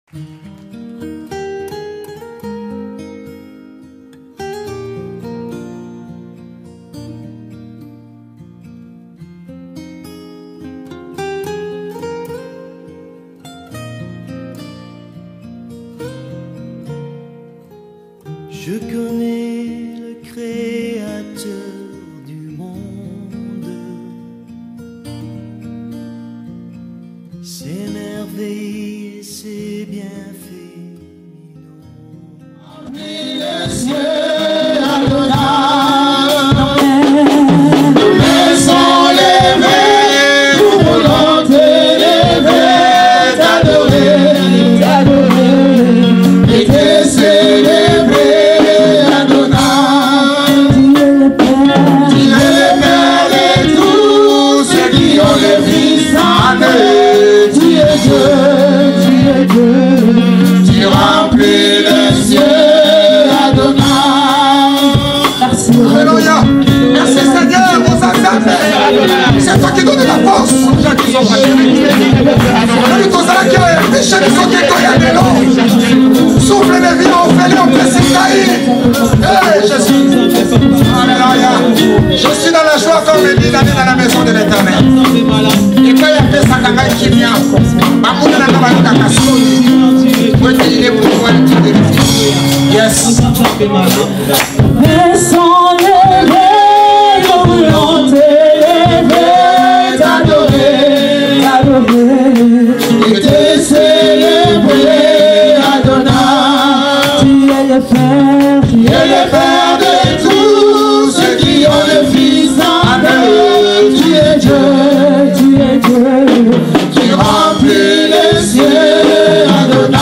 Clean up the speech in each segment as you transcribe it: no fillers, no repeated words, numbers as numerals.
Je connais le Créateur du monde, ses merveilles et ses bienfaits innombrables. Les cieux adorables, laissons l'élever, nous voulons t'élever, t'adorer, et te célébrer. Tu remplis le ciel, Adonai. Merci. Alléluia. Merci Seigneur, vous acceptez. C'est toi qui donnes la force aux gens qui sont fatigués. Souffle les vies, on fait les Jésus. Alléluia. Je suis dans la joie comme il dit d'aller dans la maison de l'Éternel. Et quand il a fait sa campagne qui vient, yes. Laissons l'élever, nous voulons t'élever, t'adorer, et te célébrer, Adonai. Tu es le Père de tous ceux qui ont le Fils en eux. Tu es Dieu, tu remplis les cieux, Adonai.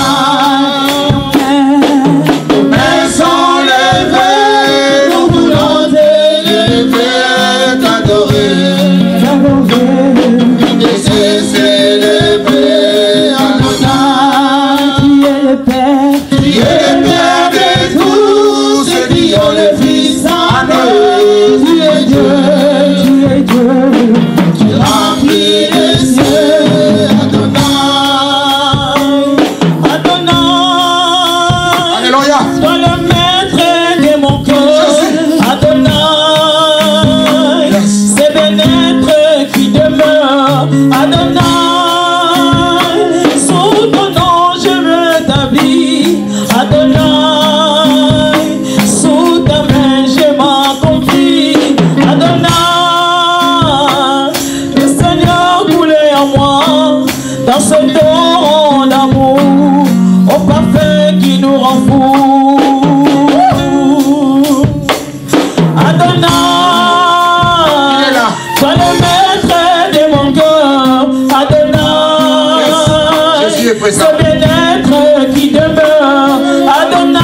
Ce bien-être qui demeure, Adonai,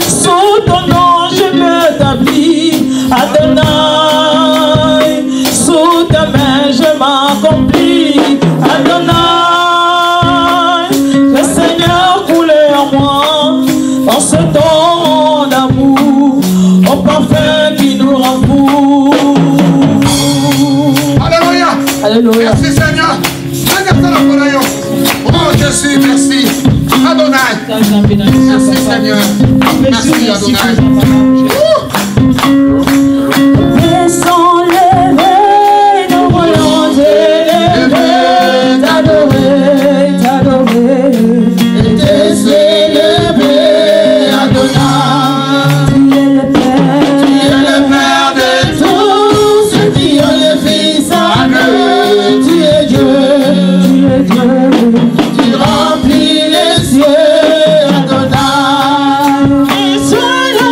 sous ton nom je m'établis, Adonai, sous ta main je m'accomplis, Adonai, le Seigneur coulait en moi, dans ce don d'amour, au parfum qui nous rend fous. Alléluia. Alléluia. Merci Seigneur. Oh Jésus, merci. Adonai. Merci Seigneur. Merci Adonai. Laissons l'élever, nous voulons t'élever, t'adorer, et te célébrer, Adonai. Tu es le Père de tous ceux qui ont le Fils en eux. Tu es Dieu. Tu remplis les cieux, Adonai. Et sois la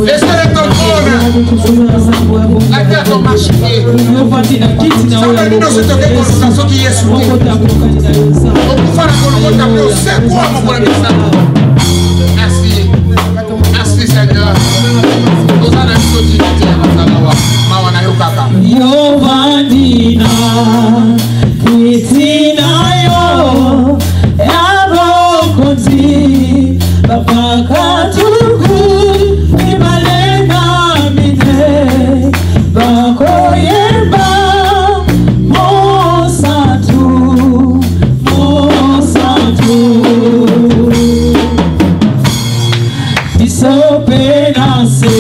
Laissez-les ton trône. La terre ton marché. Ça va nous dans cette organisation qui est soutenue. On peut faire la colonne d'appeler au secours mon problème de ça. Merci. Merci Seigneur. Nous allons nous sauter. Mawana yokaka. Yovandina. Kritina yo. Yabo konti. Bapakatuku. Imalenga mite. Bakoyeba. Mosatu. Mosatu. Isopenase.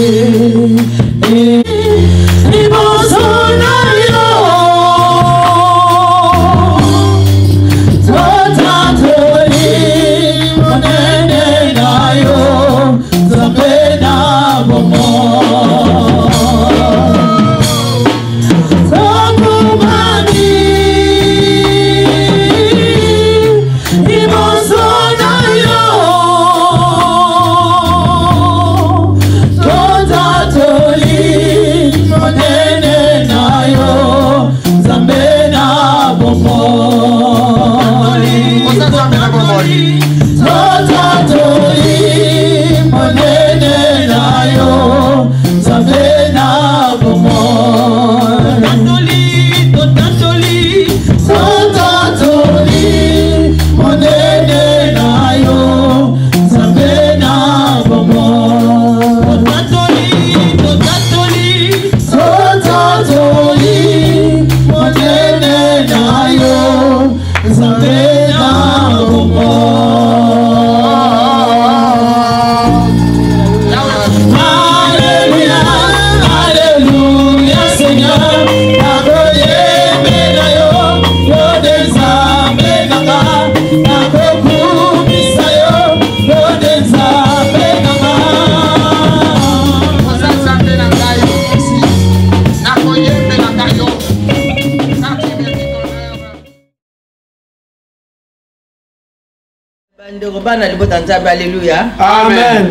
Alléluia. Amen.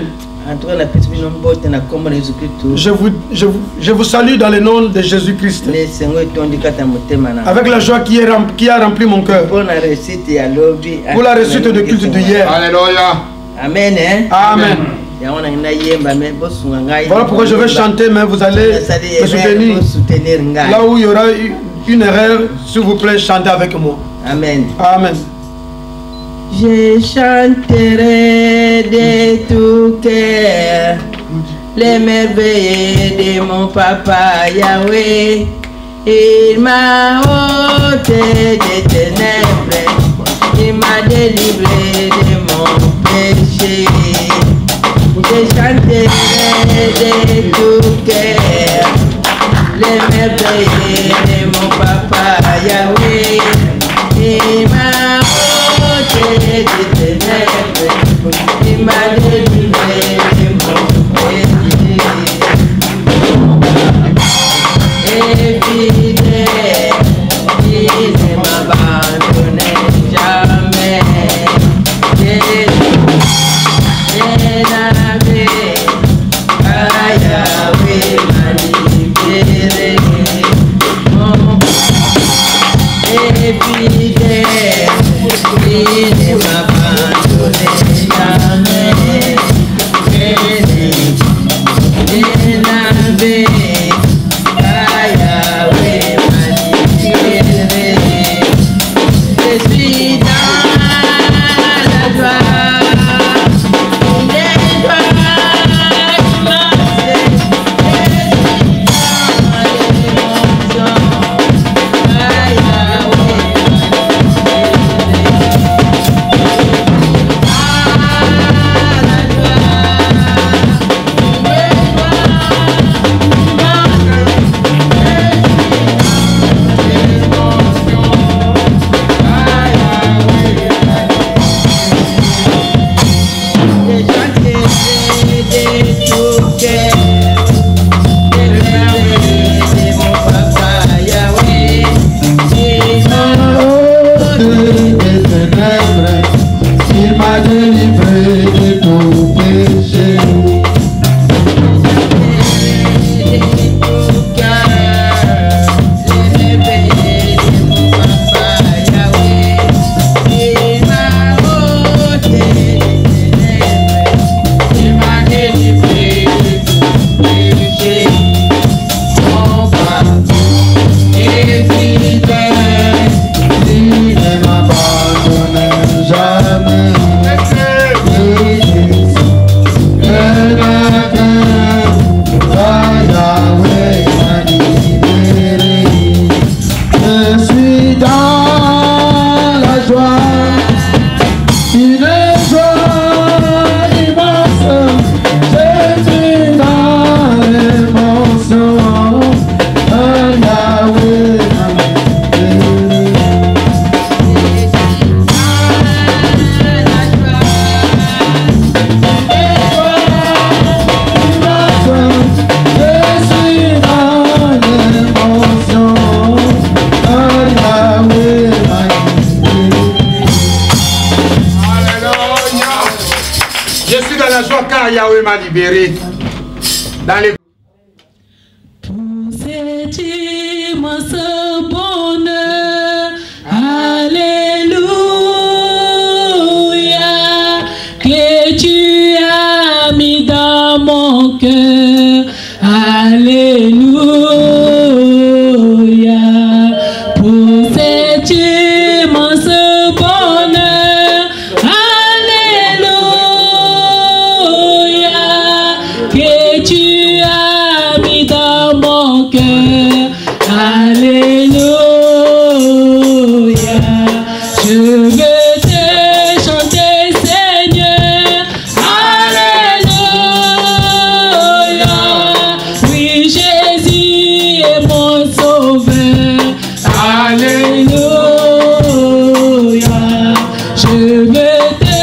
Je vous salue dans le nom de Jésus-Christ. Avec la joie qui a rempli mon cœur. Pour la réussite de culte d'hier. Alléluia. Amen. Amen. Voilà pourquoi je vais chanter, mais vous allez me soutenir. Là où il y aura une erreur, s'il vous plaît, chantez avec moi. Amen. Amen. Je chanterai de tout cœur les merveilles de mon papa Yahweh. Il m'a ôté des ténèbres, il m'a délivré de mon péché. Je chanterai de tout cœur les merveilles de mon papa Yahweh. Il m'a des ténèbres, il m'a délivré de mon péché. Et fidèle, il ne m'abandonne jamais. Yahweh m'a libéré. Et fidèle, il ne m'abandonne jamais. Yahweh m'a libéré. Je suis dans la joie, les joies qui m'assènent. Je suis dans l'émotion. Yahweh m'a libéré. la joie car Yahweh m'a libéré. Dans les... Pour cet immense bonheur, alléluia, que tu as mis dans mon cœur, alléluia, pour cet immense bonheur, alléluia, que tu as mis dans mon cœur, alléluia, je veux te chanter, Seigneur, alléluia, oui, Jésus est mon sauveur, alléluia, je veux te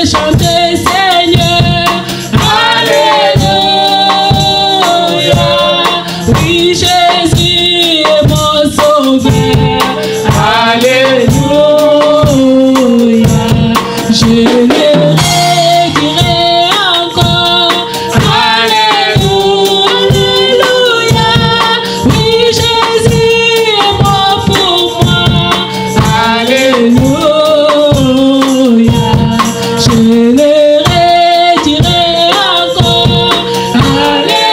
chanter, Seigneur, alléluia, oui, Jésus est mon sauveur, alléluia, je le redirai encore, alléluia, oui, Jésus est mort pour moi, alléluia, je le redirai encore, alléluia,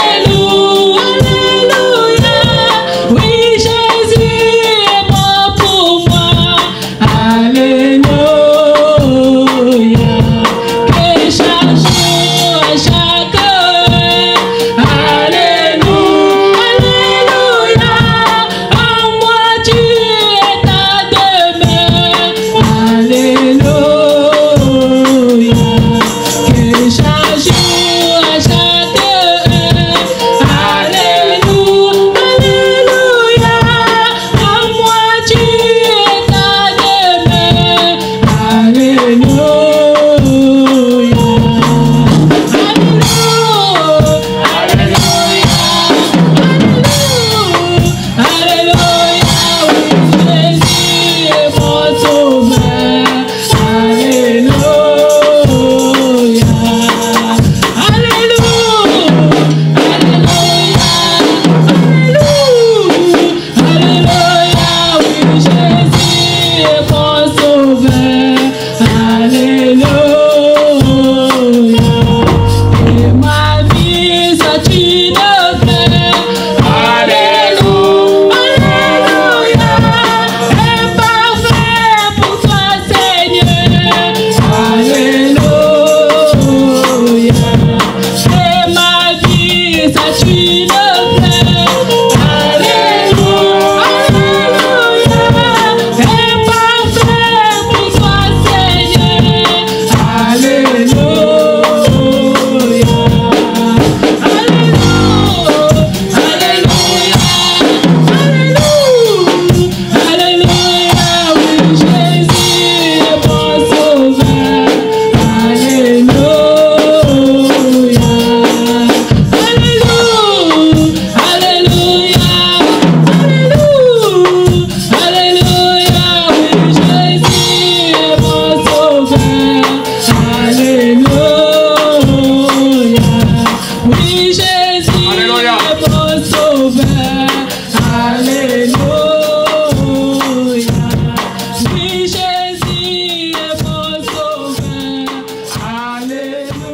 oui, Jésus est mort pour moi, alléluia, que chaque jour, à chaque heure, alléluia, en moi tu es ta demeure, alléluia, que chaque jour, à chaque heure, alléluia, en moi tu es ta demeure, alléluia, alléluia, oui, Jésus est mon sauveur, alléluia, alléluia, oui, Jésus est mon sauveur, alléluia, et ma vie soit une fleur, alléluia, est parfait pour toi, Seigneur, alléluia, et ma vie soit une fleur, alléluia, est parfait pour toi, Seigneur, alléluia, alléluia, oui, Jésus est mon sauveur, alléluia, alléluia, alléluia, oui, Jésus est mon sauveur, alléluia, oui, Jésus Alléluia. est mon sauveur, alléluia, oui, Jésus est mon sauveur, alléluia.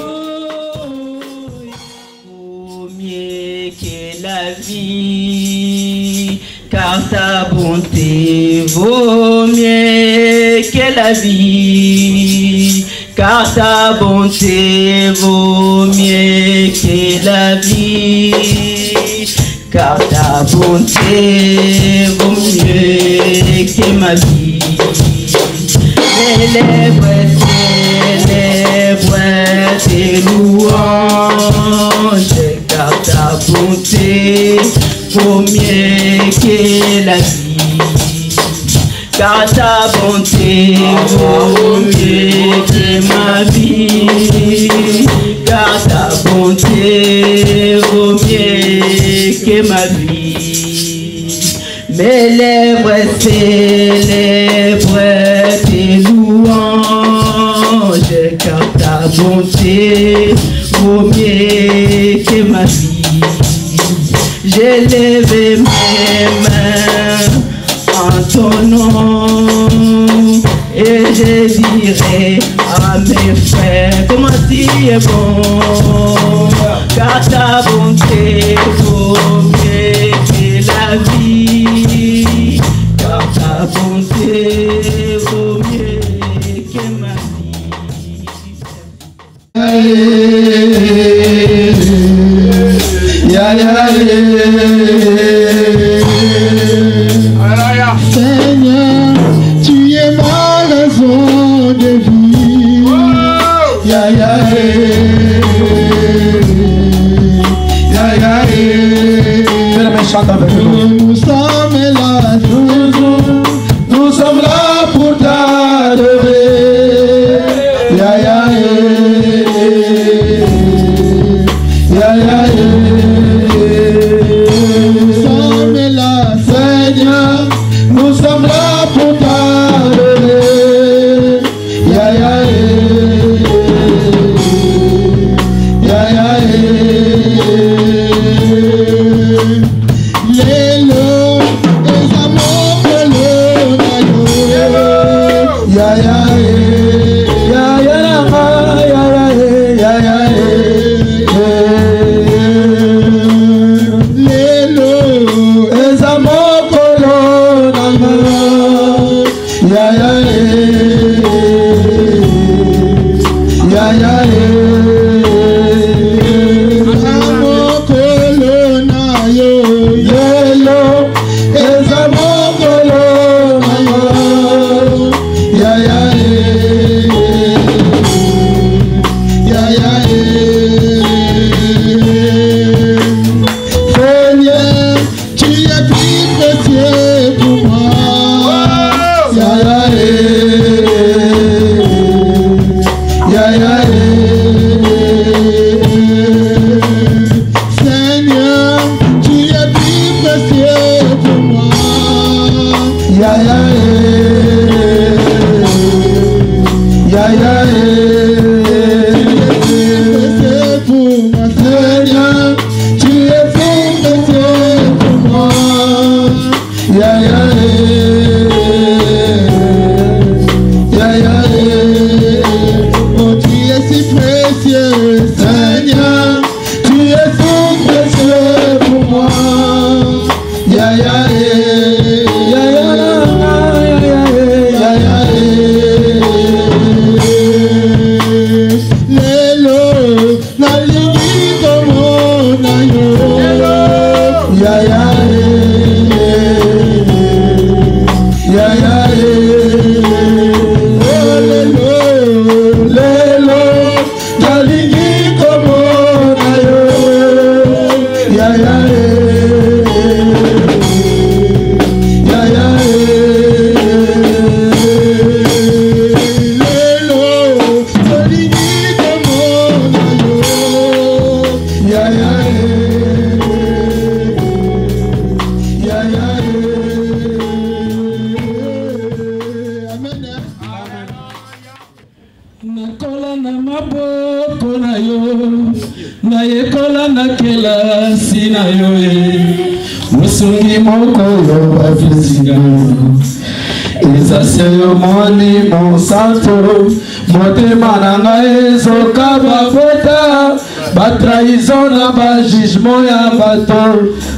Vaut mieux que la vie, car ta bonté vaut mieux que la vie, car ta bonté vaut mieux que la vie, car ta bonté vaut mieux que ma vie. Mes lèvres célèbrent tes louanges, car ta bonté vaut mieux que la vie, car ta bonté vaut mieux que ma vie, car ta bonté vaut mieux que ma vie. Mes lèvres célèbrent tes louanges, car ta bonté vaut mieux que ma vie. J'ai levé mes mains en ton nom et je dirai à mes frères comment tu es bon, car ta bonté vaut mieux que la vie, car ta bonté vaut mieux que ma Seigneur, tu es ma raison de vie. Nous sommes là, nous sommes là pour t'adorer. Nous sommes là, Seigneur, nous sommes là pour t'adorer.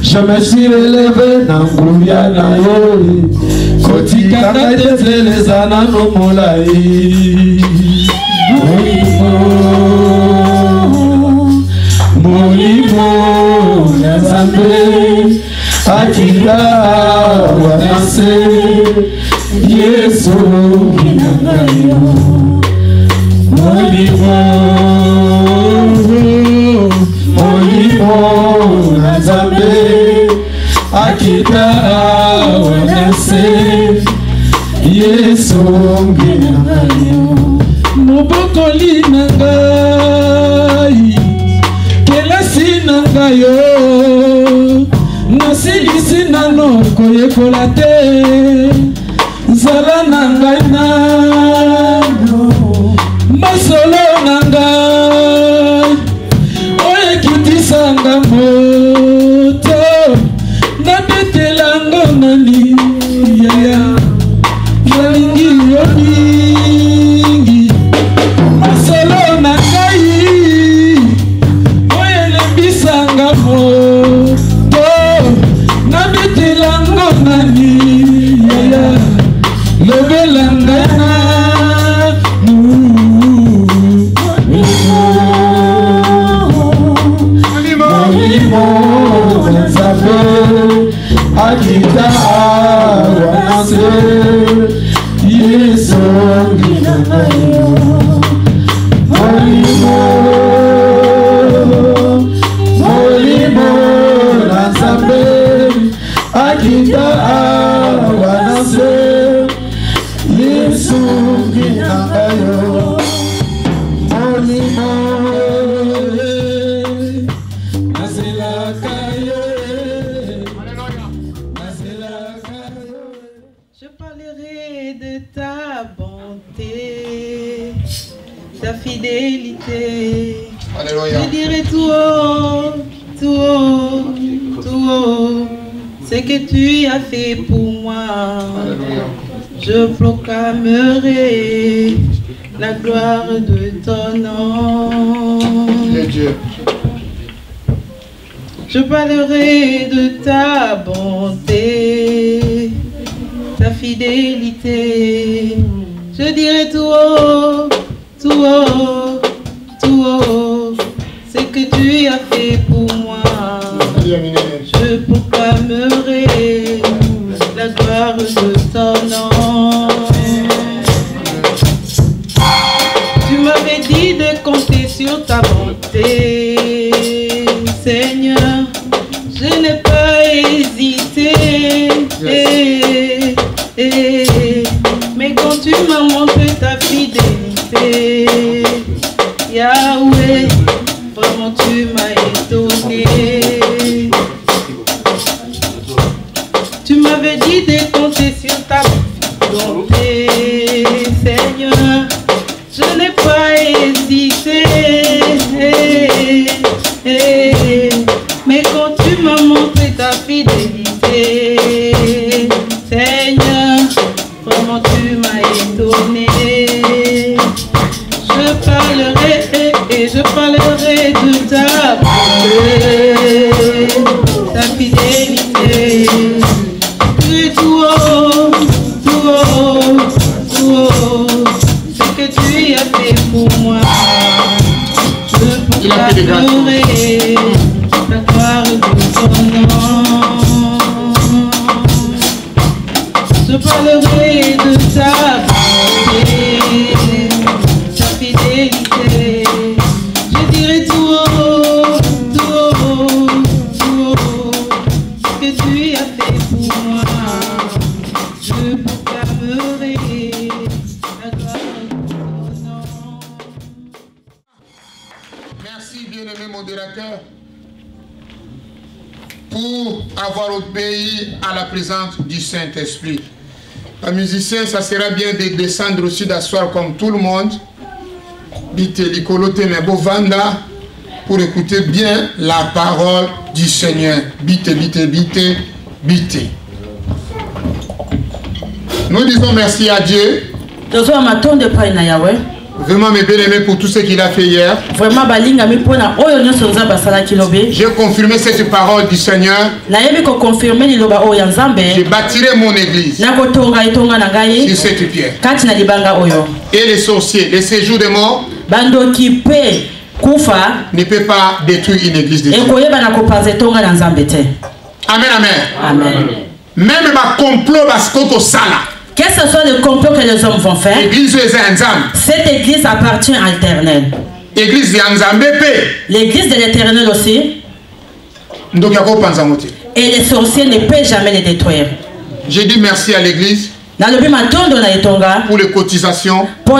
Je me suis relevé dans Gouliana Yori, Kotika Katetle les Anano Molaï. Molimo Nazambe, Akira Wanase, Yesu Minangayo. Molimo Nazambe, Akita Wanase, Yesu Minangayo. Mobokoli Nangai, Kelasi Nangayo, Nasilisi Nano Koyekolate, Zala Nangai Nano, Masolo Nangai. ta fidélité. Alléluia. Je dirai tout haut, tout haut, tout haut, ce que tu as fait pour moi. Alléluia. Je proclamerai la gloire de ton nom. Dieu. Je parlerai de ta bonté, ta fidélité. Je dirai tout haut, tout haut, tout haut, ce que tu as fait pour moi. Je proclamerai la gloire de ton nom. Tu m'avais dit de compter sur ta bonté, Seigneur. Je n'ai pas hésité. Mais quand tu m'as montré ta fidélité, Yahweh, vraiment tu m'as étonné. Tu m'avais dit de compter sur ta bonté, Seigneur. Je n'ai pas hésité. Mais quand tu m'as montré ta fidélité, Seigneur, vraiment tu m'as étonné. Je parlerai de ta bonté, ta fidélité. Tout haut, tout haut, tout haut, ce que tu as fait pour moi. Je proclamerai la gloire de ton nom. Je parlerai de ta bonté, ta fidélité. Je dirai tout haut, tout haut, tout haut, ce que tu as fait pour moi. Je proclamerai la gloire de ton nom. Merci, bien-aimé modérateur, pour avoir obéi à la présence du Saint-Esprit. Un musicien, ça sera bien de descendre aussi d'asseoir comme tout le monde. Bite likolote me bovanda pour écouter bien la parole du Seigneur. Bite, bite, bite, bite. Nous disons merci à Dieu. Vraiment mes bien-aimés pour tout ce qu'il a fait hier. J'ai confirmé cette parole du Seigneur. Je bâtirai mon église sur cette pierre. Et les sorciers, les séjours des morts ne peut pas détruire une église de Dieu. Amen, amen. Amen. Même ma complot parce que sala. Quels que soient les complots que les hommes vont faire, cette église appartient à l'Éternel. L'église de l'Éternel aussi. Et les sorciers ne peuvent jamais les détruire. J'ai dit merci à l'église pour les cotisations, pour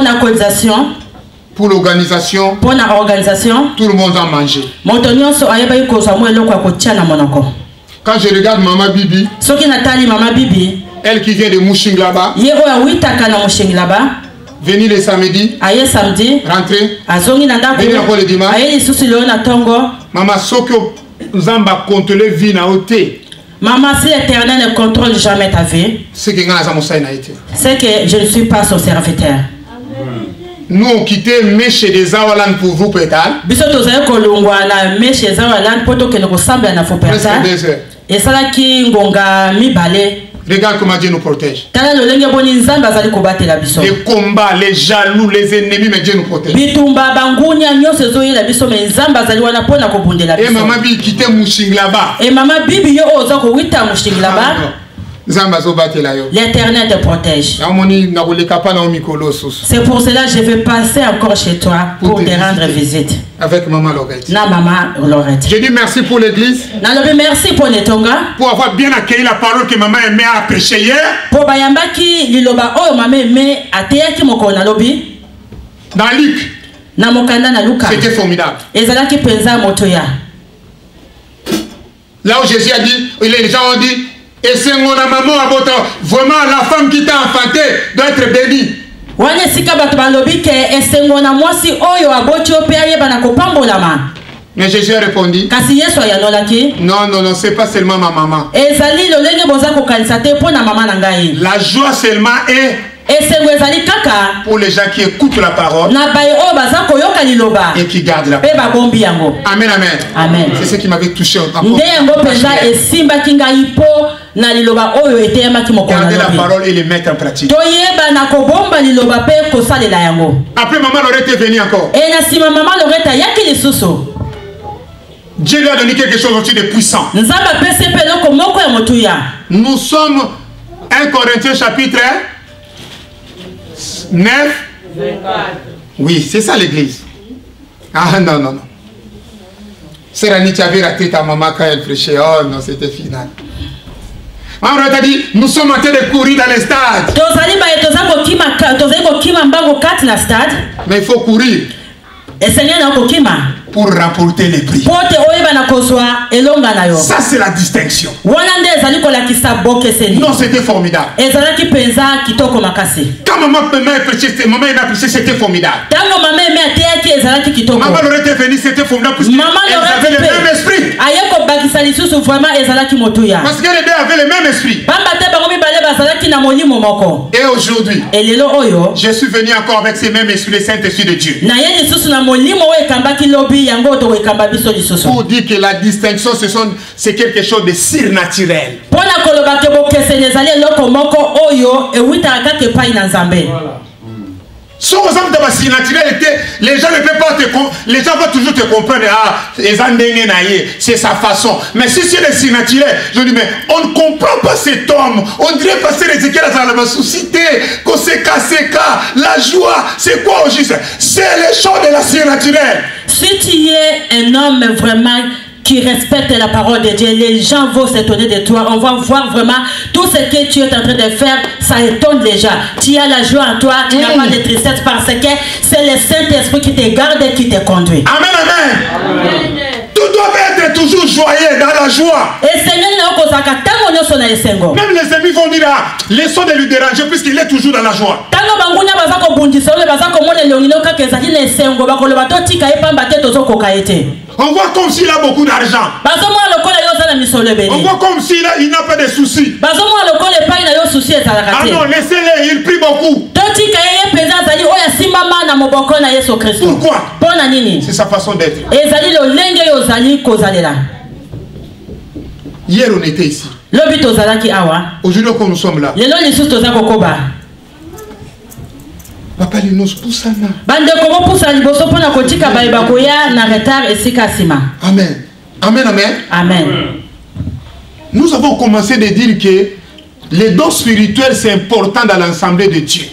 l'organisation. Tout le monde a mangé. Quand je regarde Maman Bibi, elle qui vient de Mouchinglaba, venir le samedi, rentrer, venir encore le dimanche. Maman Soko Zamba contrôle vie na oté. Maman, si l'Éternel ne contrôle jamais ta vie, c'est que je ne suis pas son serviteur. Nous on quitté Meche des Awalan pour vous pétal. Presque 2 heures. Et ça là qui ngonga mi balé. Regarde comment Dieu nous protège. Les combats, les jaloux, les ennemis, mais Dieu nous protège. Et maman Bibi quitté Mouchinglaba. Et maman Bibi yo oza ko wita Mouchinglaba. L'Éternel te protège. C'est pour cela que je vais passer encore chez toi pour te rendre visite. Avec maman Lorette. Maman Lorette. Je dis merci pour l'église. Merci pour Netonga. Pour avoir bien accueilli la parole que maman aimait à prêcher hier. Pour bayambaki liloba oh maman aimait à teyaki moko na lobi. Dans Luc. Na mokanda na Luka. C'était formidable. Ezalaki penza motoya. Là où Jésus a dit, les gens ont dit, et c'est mon maman à votre, vraiment la femme qui t'a enfanté doit être bénie. Mais Jésus a répondu, non, non, non, c'est pas seulement ma maman. La joie seulement est pour les gens qui écoutent la parole et qui gardent la parole. Amen, amen. Amen. C'est ce qui m'avait touché. Garder la parole et les mettre en pratique. Après, maman aurait été venue encore. Dieu lui a donné quelque chose aussi de puissant. Nous sommes 1 Corinthiens chapitre 9. 24. Oui, c'est ça l'église. Ah non, non, non. Sœur Annie, tu avais raté ta maman quand elle prêchait. Oh non, c'était final. Maman t'a dit, nous sommes en train de courir dans les stades. Mais il faut courir pour remporter les prix. Ça c'est la distinction. Non, c'était formidable. Quand maman m'a prêché, c'était formidable. Maman aurait été venue, c'était formidable. Elle avait le même esprit. Parce qu'elle avait le même esprit. Et aujourd'hui, je suis venu encore avec ce même esprit, le Saint-Esprit de Dieu. Pour dire que la distinction, c'est quelque chose de surnaturel. Si on exemple de la surnaturalité, les gens ne peuvent pas les gens vont toujours te comprendre. Ah, c'est sa façon. Mais si c'est le surnaturel, je dis, mais on ne comprend pas cet homme. On dirait passer les équerres dans la suscité, qu'on s'est cassé, la joie, c'est quoi au juste? C'est les choses de la surnaturelle. Si tu es un homme vraiment qui respecte la parole de Dieu, les gens vont s'étonner de toi. On va voir vraiment tout ce que tu es en train de faire, ça étonne les gens. Tu as la joie en toi, tu n'as pas de tristesse parce que c'est le Saint-Esprit qui te garde et qui te conduit. Amen, amen. Tout doit être toujours joyeux, dans la joie. Même les ennemis vont dire, laissons de lui déranger puisqu'il est toujours dans la joie. On voit comme s'il a beaucoup d'argent. On voit comme s'il n'a pas de soucis. Ah non, laissez-le, il prie beaucoup. Pourquoi? C'est sa façon d'être. Hier on était ici. Aujourd'hui quand nous sommes là. Papa nous pousse. Amen. Amen, amen. Amen. Nous avons commencé de dire que les dons spirituels c'est important dans l'ensemble de Dieu.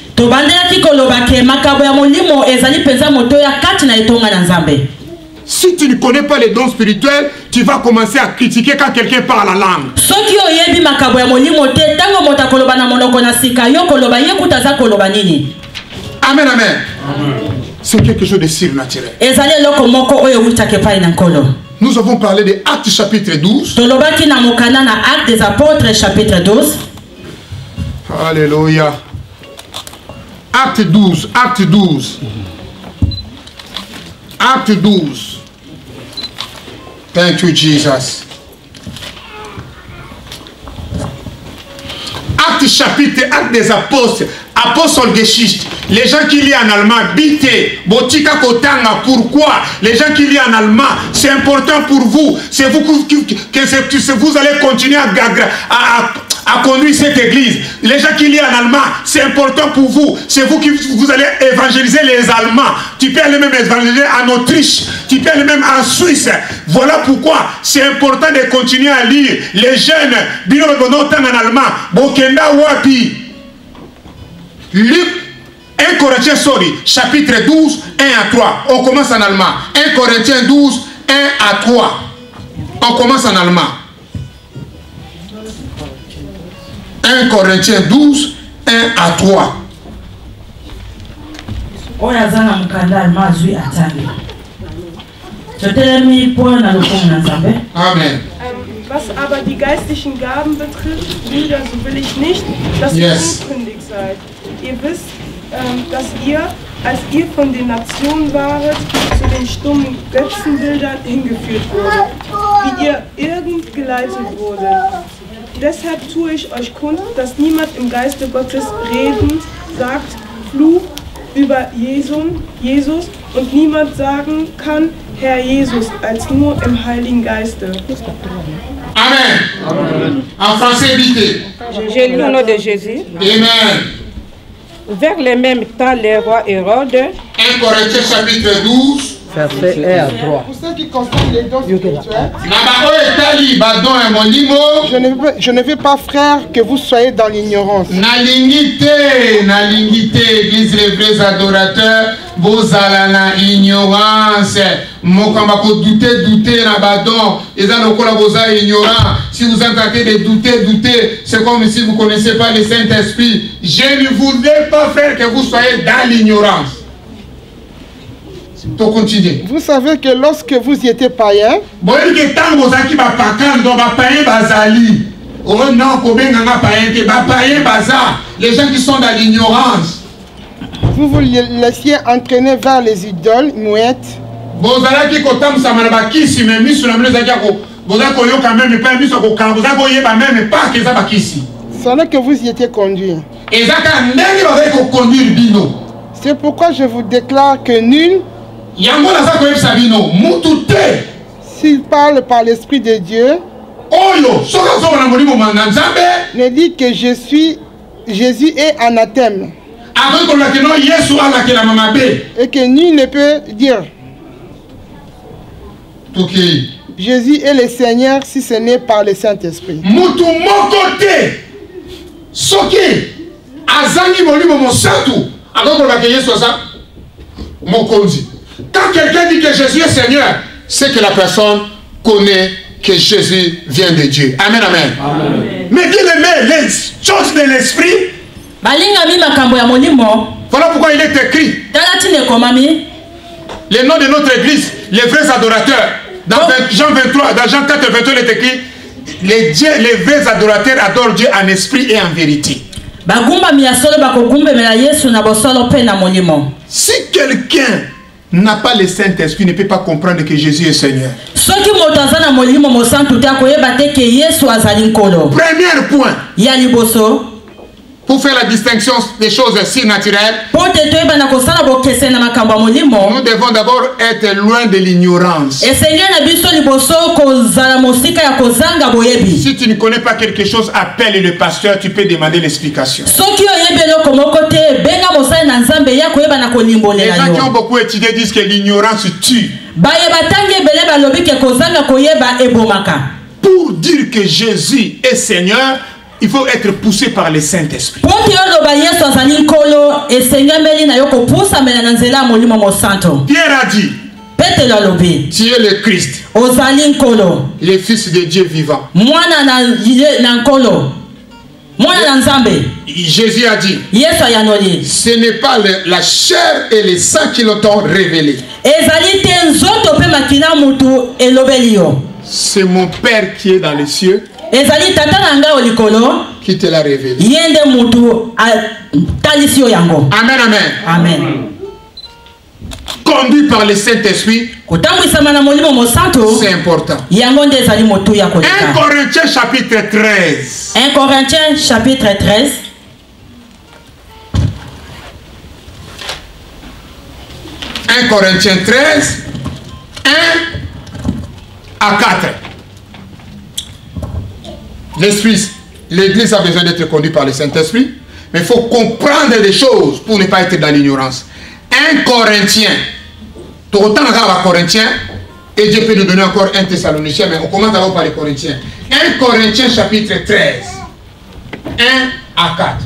Si tu ne connais pas les dons spirituels, tu vas commencer à critiquer quand quelqu'un parle la langue. Amen, amen. C'est quelque chose de surnaturel. Nous avons parlé de Actes chapitre 12. Actes des apôtres chapitre 12. Alléluia. Acte 12. Acte 12. Acte 12. Thank you, Jesus. Acte chapitre, acte des apôtres, apôtres de Geschichte. Les gens qui lisent en allemand, Bité, Botika Kotanga, pourquoi? Les gens qui lisent en allemand, c'est important pour vous. C'est vous que vous allez continuer à conduire cette église. Les gens qui lisent en allemand, c'est important pour vous. C'est vous qui vous allez évangéliser les Allemands. Tu peux aller même évangéliser en Autriche. Tu peux aller même en Suisse. Voilà pourquoi c'est important de continuer à lire. Les jeunes, en allemand, Bokenda Wapi. Luc 1 Corinthiens, chapitre 12, 1 à 3. On commence en allemand. 1 Corinthiens 12, 1 à 3. On commence en allemand. 1 Corinthiens 12, 1 à 3. Amen. Was aber die geistlichen Gaben betrifft, Brüder, so will ich nicht, dass ihr unkundig seid. Ihr wisst, dass ihr, als ihr von den Nationen waret, zu den stummen Götzenbildern hingeführt wurde, wie ihr irgend geleitet wurde. Deshalb tue ich euch kund, dass niemand im Geiste Gottes redend sagt, Fluch über Jesus und niemand sagen kann, Herr Jesus, als nur im Heiligen Geiste. Amen. Amen. En français, dites. J'ai lu au nom de Jésus. Amen. Vers les mêmes temps, le roi Hérode. 1 Corinthiens chapitre 12. Verset 1 à 3. Pour ce qui concerne les dons spirituels, je ne veux pas, frère, que vous soyez dans l'ignorance. Nalingi te, disent les vrais adorateurs, bozala na ignorance. Mokamba ko douter na badon, eza lokola boza ignorant. Si vous entendez de douter, c'est comme si vous ne connaissez pas le Saint-Esprit. Je ne voudrais pas, frère, que vous soyez dans l'ignorance. Vous savez que lorsque vous y étiez païen, les gens qui sont dans l'ignorance, vous vous laissiez entraîner vers les idoles muettes. C'est que vous y étiez conduit. C'est pourquoi je vous déclare que nul, s'il parle par l'Esprit de Dieu, ne dit que Jésus est anathème. Et que nul ne peut dire Jésus est le Seigneur si ce n'est par le Saint-Esprit. Quand quelqu'un dit que Jésus est Seigneur, c'est que la personne connaît que Jésus vient de Dieu. Amen, amen. Amen. Mais bien-aimé, les choses de l'esprit, voilà pourquoi il est écrit le nom de notre église, les vrais adorateurs. Dans Jean 23, dans Jean 4, 23, il est écrit les vrais adorateurs adorent Dieu en esprit et en vérité. Si quelqu'un n'a pas le Saint-Esprit, ne peut pas comprendre que Jésus est Seigneur. Premier point. Pour faire la distinction des choses surnaturelles, nous devons d'abord être loin de l'ignorance. Si tu ne connais pas quelque chose, appelle le pasteur, tu peux demander l'explication. Les gens qui ont beaucoup étudié disent que l'ignorance tue. Pour dire que Jésus est Seigneur, il faut être poussé par le Saint-Esprit. Pierre a dit, tu es le Christ, le Fils de Dieu vivant. Jésus a dit, ce n'est pas la chair et le sang qui l'ont révélé. C'est mon Père qui est dans les cieux qui te l'a révélé. Amen, amen. Amen. Conduit par le Saint-Esprit, c'est important. 1 Corinthiens chapitre 13. 1 Corinthiens chapitre 13. 1 Corinthiens 13, 1 à 4. L'église a besoin d'être conduite par le Saint-Esprit, mais il faut comprendre des choses pour ne pas être dans l'ignorance. 1 Corinthiens, autant à Corinthiens, et Dieu peut nous donner encore 1 Thessaloniciens, mais on commence d'abord par les Corinthiens. 1 Corinthiens chapitre 13, 1 à 4.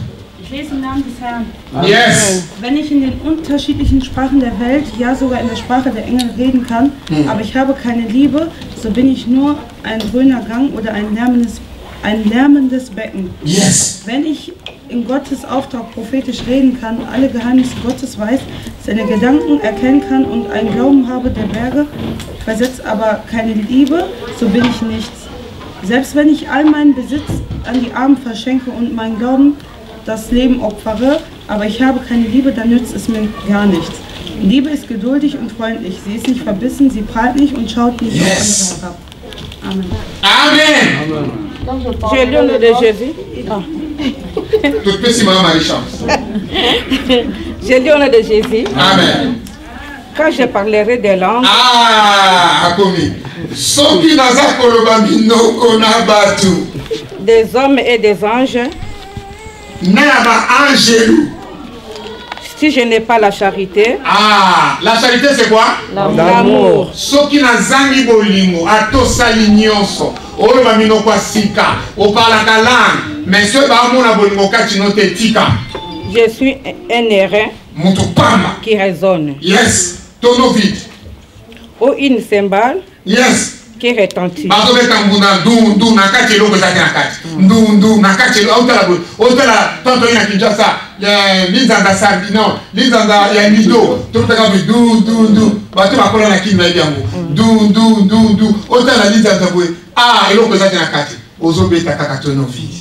Ich lese im Namen des Herrn. Yes. Wenn ich in den unterschiedlichen Sprachen der Welt, ja sogar in der Sprache der Engel reden kann, aber ich habe keine Liebe, so bin ich nur ein grüner Gang oder ein lärmendes Becken. Yes. Wenn ich in Gottes Auftrag prophetisch reden kann, alle Geheimnisse Gottes weiß, seine Gedanken erkennen kann und einen Glauben habe, der Berge versetzt, aber keine Liebe, so bin ich nichts. Selbst wenn ich all meinen Besitz an die Armen verschenke und meinen Glauben das Leben opfere, aber ich habe keine Liebe, dann nützt es mir gar nichts. Liebe ist geduldig und freundlich. Sie ist nicht verbissen, sie prahlt nicht und schaut nicht auf andere herab. Amen. Amen. J'ai lu le de Jésus. Toute petite maman Marie-Chance. J'ai lu le de Jésus. Amen. Quand je parlerai des langues. Ah, Akomi. Soki naza koloba minoko na batu. Des hommes et des anges. Na ba angelou. Si je n'ai pas la charité. Ah, la charité c'est quoi? L'amour. Soki nazangi bolingo atosali nyonso. Oyo ba minoko asika. O parla ka langue. Mais ce ba mona bolingo kati no te tika. Je suis un airain qui résonne. Yes. Tonneau vide. Ou une cymbale. Yes. Qui retentit. Bato beta mbuna ndu nakati eloko ezaki na kati. Ndu nakati otala tonto ina Kinshasa. Linzanga sambi non. Linzanga ya mido. Totaka bi ndu. Bato bakola na kini na yango. Ndu. Otala linzanga boy. Ah eloko ezaki na kati. Ozobeta kaka tonneau vide.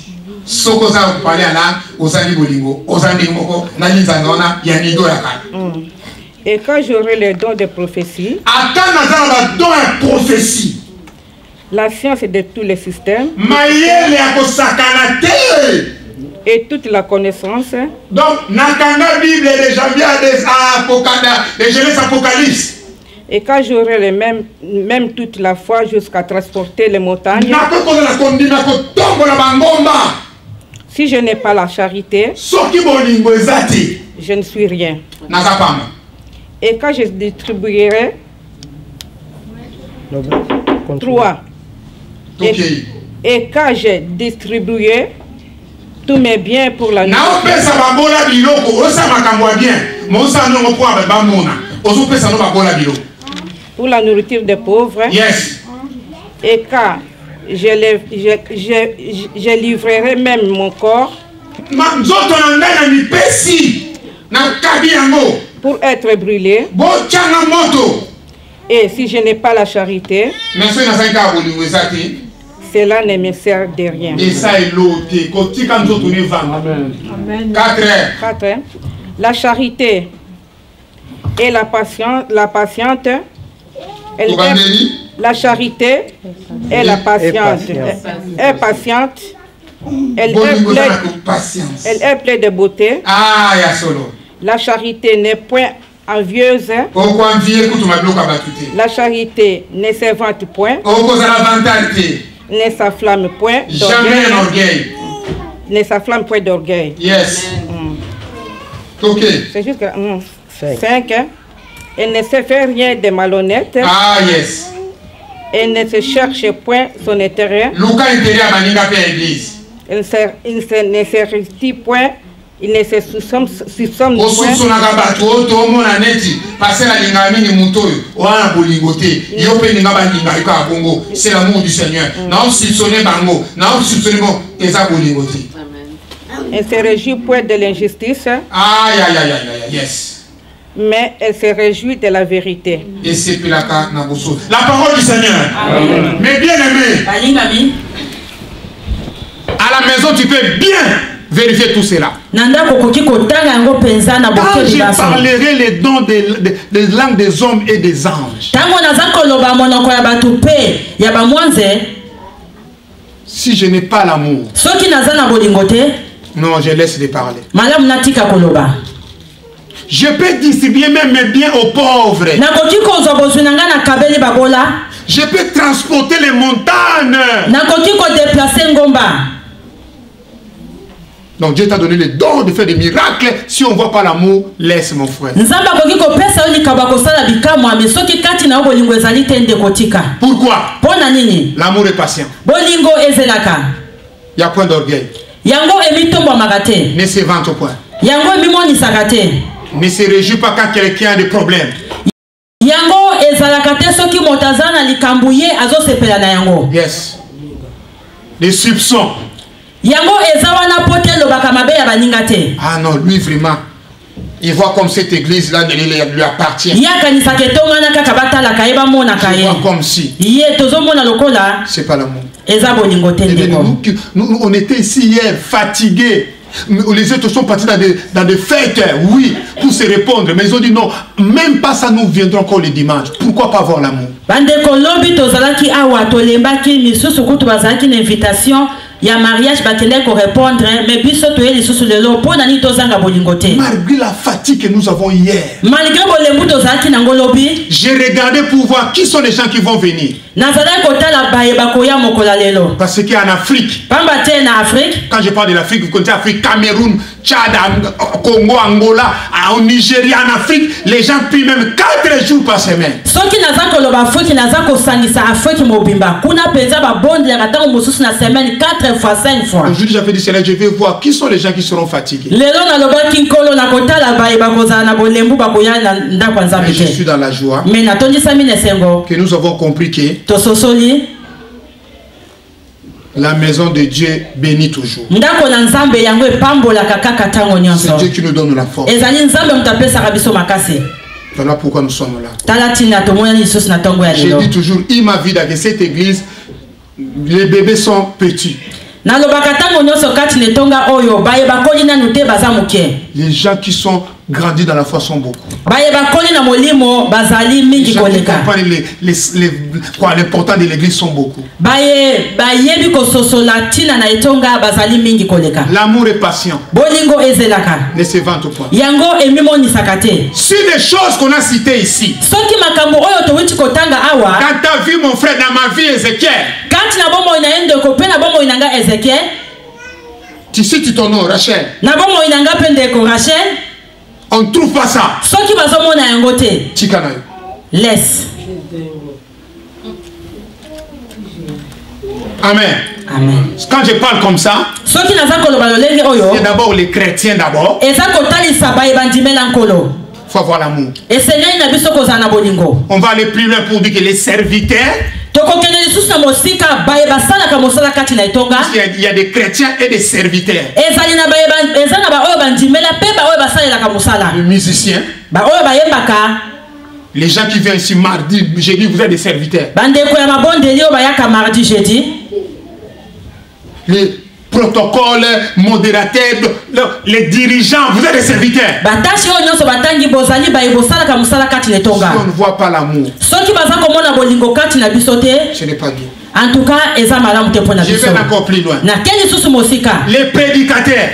Soko za parler à la ozali bolingo. Ozali moko na linzanga ona ya mido ya kati. Et quand j'aurai le don de prophétie, la science de tous les systèmes et toute la connaissance, donc nakanga Bible de janvier de Genèse Apocalypse. Et quand j'aurai même toute la foi jusqu'à transporter les montagnes, si je n'ai pas la charité, je ne suis rien. Et quand je distribuerai 3, et quand je distribuerai tous mes biens pour la nourriture, pour la nourriture des pauvres, yes. Et quand je livrerai même mon corps pour être brûlé, et si je n'ai pas la charité, cela ne me sert de rien. Amen. 4. La charité et la patiente, la charité et la patiente, est patiente, elle est pleine de beauté. Ah, ya solo. La charité n'est point envieuse. La charité ne se vante point. Ne s'afflamme point. Jamais un orgueil. Ne s'afflamme point d'orgueil. Yes. Ok. C'est juste que 5. Elle ne se fait rien de malhonnête. Ah yes. Elle ne se cherche point son intérêt. Elle ne se réussit point. Il ne se soupçonne point. C'est l'amour du Seigneur. Elle se réjouit point de l'injustice. Yes. Mais elle se réjouit de la vérité. Et c'est la parole du Seigneur. Amen. Mais bien aimé, à la maison tu peux bien vérifier tout cela. Quand je parlerai les dons des langues des hommes et des anges, si je n'ai pas l'amour, non, je laisse les parler. Je peux distribuer même mes biens aux pauvres. Je peux transporter les montagnes. Donc Dieu t'a donné le don de faire des miracles. Si on ne voit pas l'amour, laisse mon frère. Pourquoi? L'amour est patient. Il y a point d'orgueil. Ne se vante point. Ne se réjouis pas quand quelqu'un a des problèmes. Yes. Des soupçons. Ah non, lui vraiment, il voit comme cette église là lui appartient. Il voit comme si. C'est pas l'amour. Nous, on était ici hier fatigués. Les autres sont partis dans des fêtes, oui, pour se répondre. Mais ils ont dit non, même pas ça, nous viendrons encore le dimanche. Pourquoi pas avoir l'amour? Il y a mariage batele pour répondre mais puis surtout les sous le lot pour nani tozanga bolingote. Malgré la fatigue que nous avons hier. Malgré bolembu tozaki nangolobi. J'ai regardé pour voir qui sont les gens qui vont venir. Nazala kota la bayeba koya mokola lelo. Parce qu'en Afrique. Pambate na Afrique. Quand je parle de l'Afrique, vous connaissez l'Afrique, Cameroun, Tchad, Congo, Angola, au Nigeria, en Afrique, les gens prient même 4 jours par semaine. Soki nazako loba Afrique nazako sangisa Afrique mobimba. Kuna penza ba bonde la kata mosusu na semaine 4 fois 5 fois. Aujourd'hui j'avais dit cela, je vais voir qui sont les gens qui seront fatigués. Mais je suis dans la joie que nous avons compris que la maison de Dieu bénit toujours. C'est Dieu qui nous donne la force. Voilà pourquoi nous sommes là. J'ai dit toujours, il m'a vu dans cette église, les bébés sont petits. Les gens qui sont grandis dans la foi sont beaucoup. Les gens qui comprennent l'important de l'église sont beaucoup. L'amour est patient. Ne se vante point. Sur les choses qu'on a citées ici, quand tu as vu mon frère dans ma vie Ézéchiel, tu cites ton nom, Rachel. On ne trouve pas ça. Laisse. Amen. Amen. Quand je parle comme ça, c'est d'abord les chrétiens d'abord. Il faut avoir l'amour. On va aller plus loin pour dire que les serviteurs, il y a des chrétiens et des serviteurs. Les musiciens, les gens qui viennent ici mardi, jeudi, vous êtes des serviteurs. Les protocoles, modérateurs, les dirigeants, vous êtes des serviteurs. Si on ne voit pas l'amour, ce n'est pas bien. En tout cas, je vais encore plus loin. Les prédicateurs,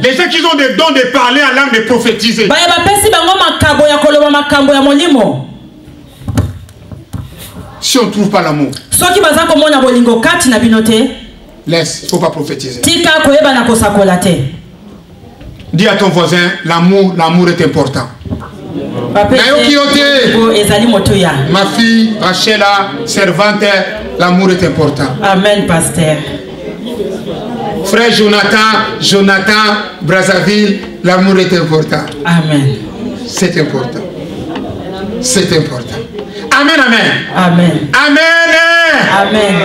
les gens qui ont des dons de parler en langue, de prophétiser. Si on ne trouve pas l'amour, laisse, il ne faut pas prophétiser. Dis à ton voisin, l'amour est important. Ma fille, Rachela, servante, l'amour est important. Amen, pasteur. Frère Jonathan, Brazzaville, l'amour est important. Amen. C'est important. C'est important. Amen, amen. Amen. Amen. Amen.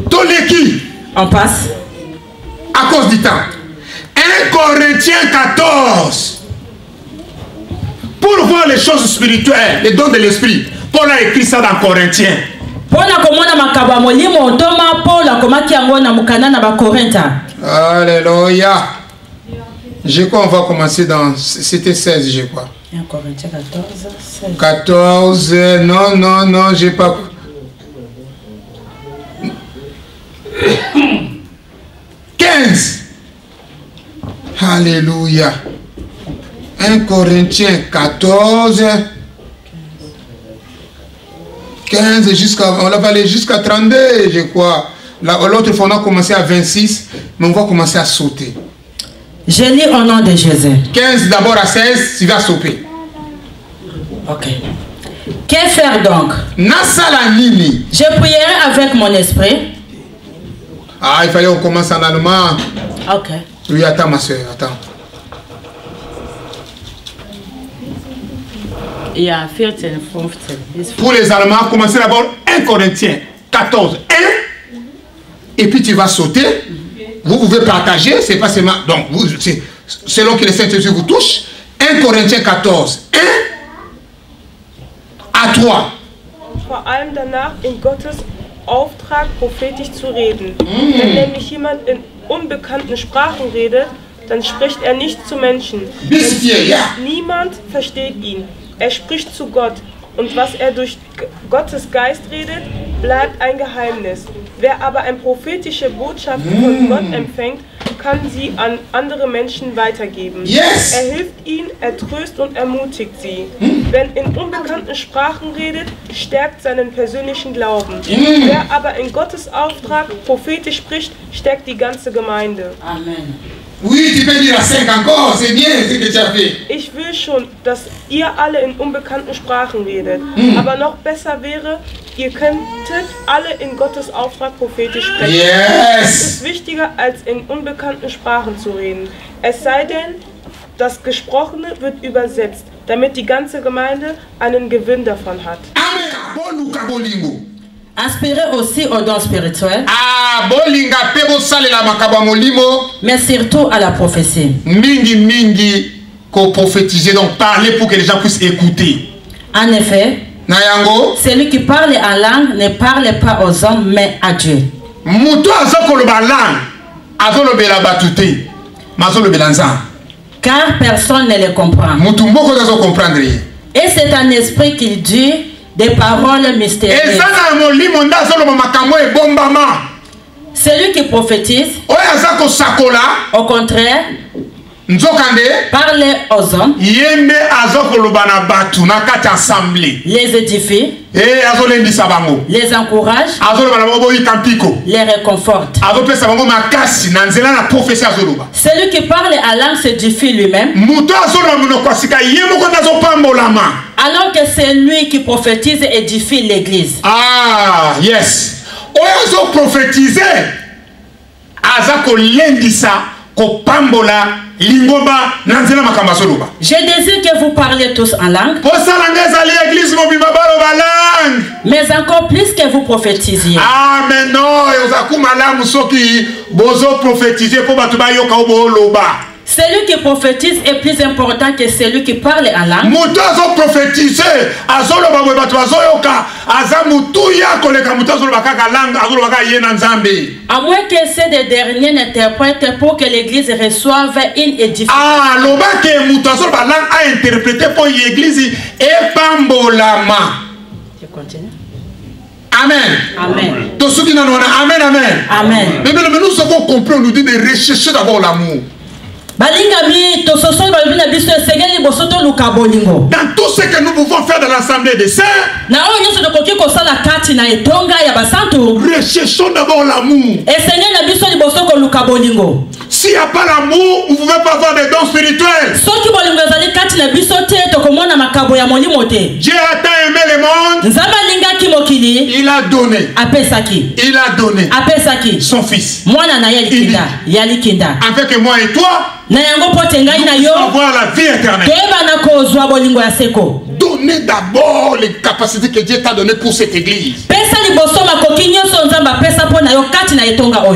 Tous les qui? On passe. À cause du temps. 1 Corinthiens 14. Pour voir les choses spirituelles, les dons de l'esprit, Paul a écrit ça dans Corinthiens. Alléluia. Je crois qu'on va commencer dans... C'était 16, je crois. 1 Corinthiens 14, 16. 14, non, j'ai pas... 15. Alléluia. 1 Corinthiens 14. 15 jusqu'à... On va aller jusqu'à 32, je crois. L'autre fois, on a commencé à 26, mais on va commencer à sauter. Je lis au nom de Jésus. 15 d'abord à 16, tu vas sauter. Ok. Que faire donc? Je prierai avec mon esprit. Ah, il fallait qu'on commence en allemand. Ok. Oui, attends ma soeur, attends. Yeah, 14, 15. Pour les Allemands, commencez d'abord 1 Corinthiens 14, 1. Et puis tu vas sauter. Vous pouvez partager, c'est pas seulement. Donc, selon que les Saint-Esprit vous touchent. 1 Corinthiens 14, 1 à 3. Vor allem danach in Gottes Auftrag prophetisch zu reden. Wenn nämlich jemand in unbekannten Sprachen redet, dann spricht er nicht zu Menschen. Niemand versteht ihn. Er spricht zu Gott. Und was er durch Gottes Geist redet, bleibt ein Geheimnis. Wer aber eine prophetische Botschaft von Gott empfängt, kann sie an andere Menschen weitergeben. Er hilft ihnen, er tröstet und ermutigt sie. Wenn in unbekannten Sprachen redet, stärkt seinen persönlichen Glauben. Wer aber in Gottes Auftrag prophetisch spricht, stärkt die ganze Gemeinde. Amen. Oui, tu peux dire à 5 encore, c'est bien ce que tu as fait. Ich will schon, dass ihr alle in unbekannten Sprachen redet. Aber noch besser wäre, ihr könntet alle in Gottes Auftrag prophetisch sprechen. Es ist wichtiger, als in unbekannten Sprachen zu reden. Es sei denn, das Gesprochene wird übersetzt, damit die ganze Gemeinde einen Gewinn davon hat. Amen. Aspirez aussi au don spirituel. Mais surtout à la prophétie. Mingi qu'on prophétise, donc parler pour que les gens puissent écouter. En effet, celui qui parle en langue ne parle pas aux hommes mais à Dieu. Car personne ne le comprend. Et c'est un esprit qui dit des paroles mystérieuses. Celui qui prophétise, au contraire, parle aux hommes, les édifie, les encourage, les réconforte. Celui qui parle à langue s'édifie lui-même, alors que c'est lui qui prophétise et édifie l'église. Ah, yes. Oyazo prophétiser azako lendisa ko pambola lingoba nanzela makamba soloba. Je désire que vous parliez tous en langue. Mais encore plus que vous prophétisiez. Ah mais non, ozaku malamu soki bozo prophétiser pour batuba yoka oboloba. Celui qui prophétise est plus important que celui qui parle en langue. À moins que ces derniers n'interprètent pour que l'église reçoive une édification. Ah, Je continue. Amen. Amen. Amen, amen. Amen. Mais nous avons compris, on nous dit de rechercher d'abord l'amour. Dans tout ce que nous pouvons faire dans l'assemblée des saints, recherchons d'abord l'amour. S'il n'y a pas l'amour, vous ne pouvez pas avoir des dons spirituels. Dieu a tant aimé le monde, il a donné. Il a donné son fils. Afin que moi et toi, nous avoir la vie éternelle. Donnez d'abord les capacités que Dieu t'a données pour cette église.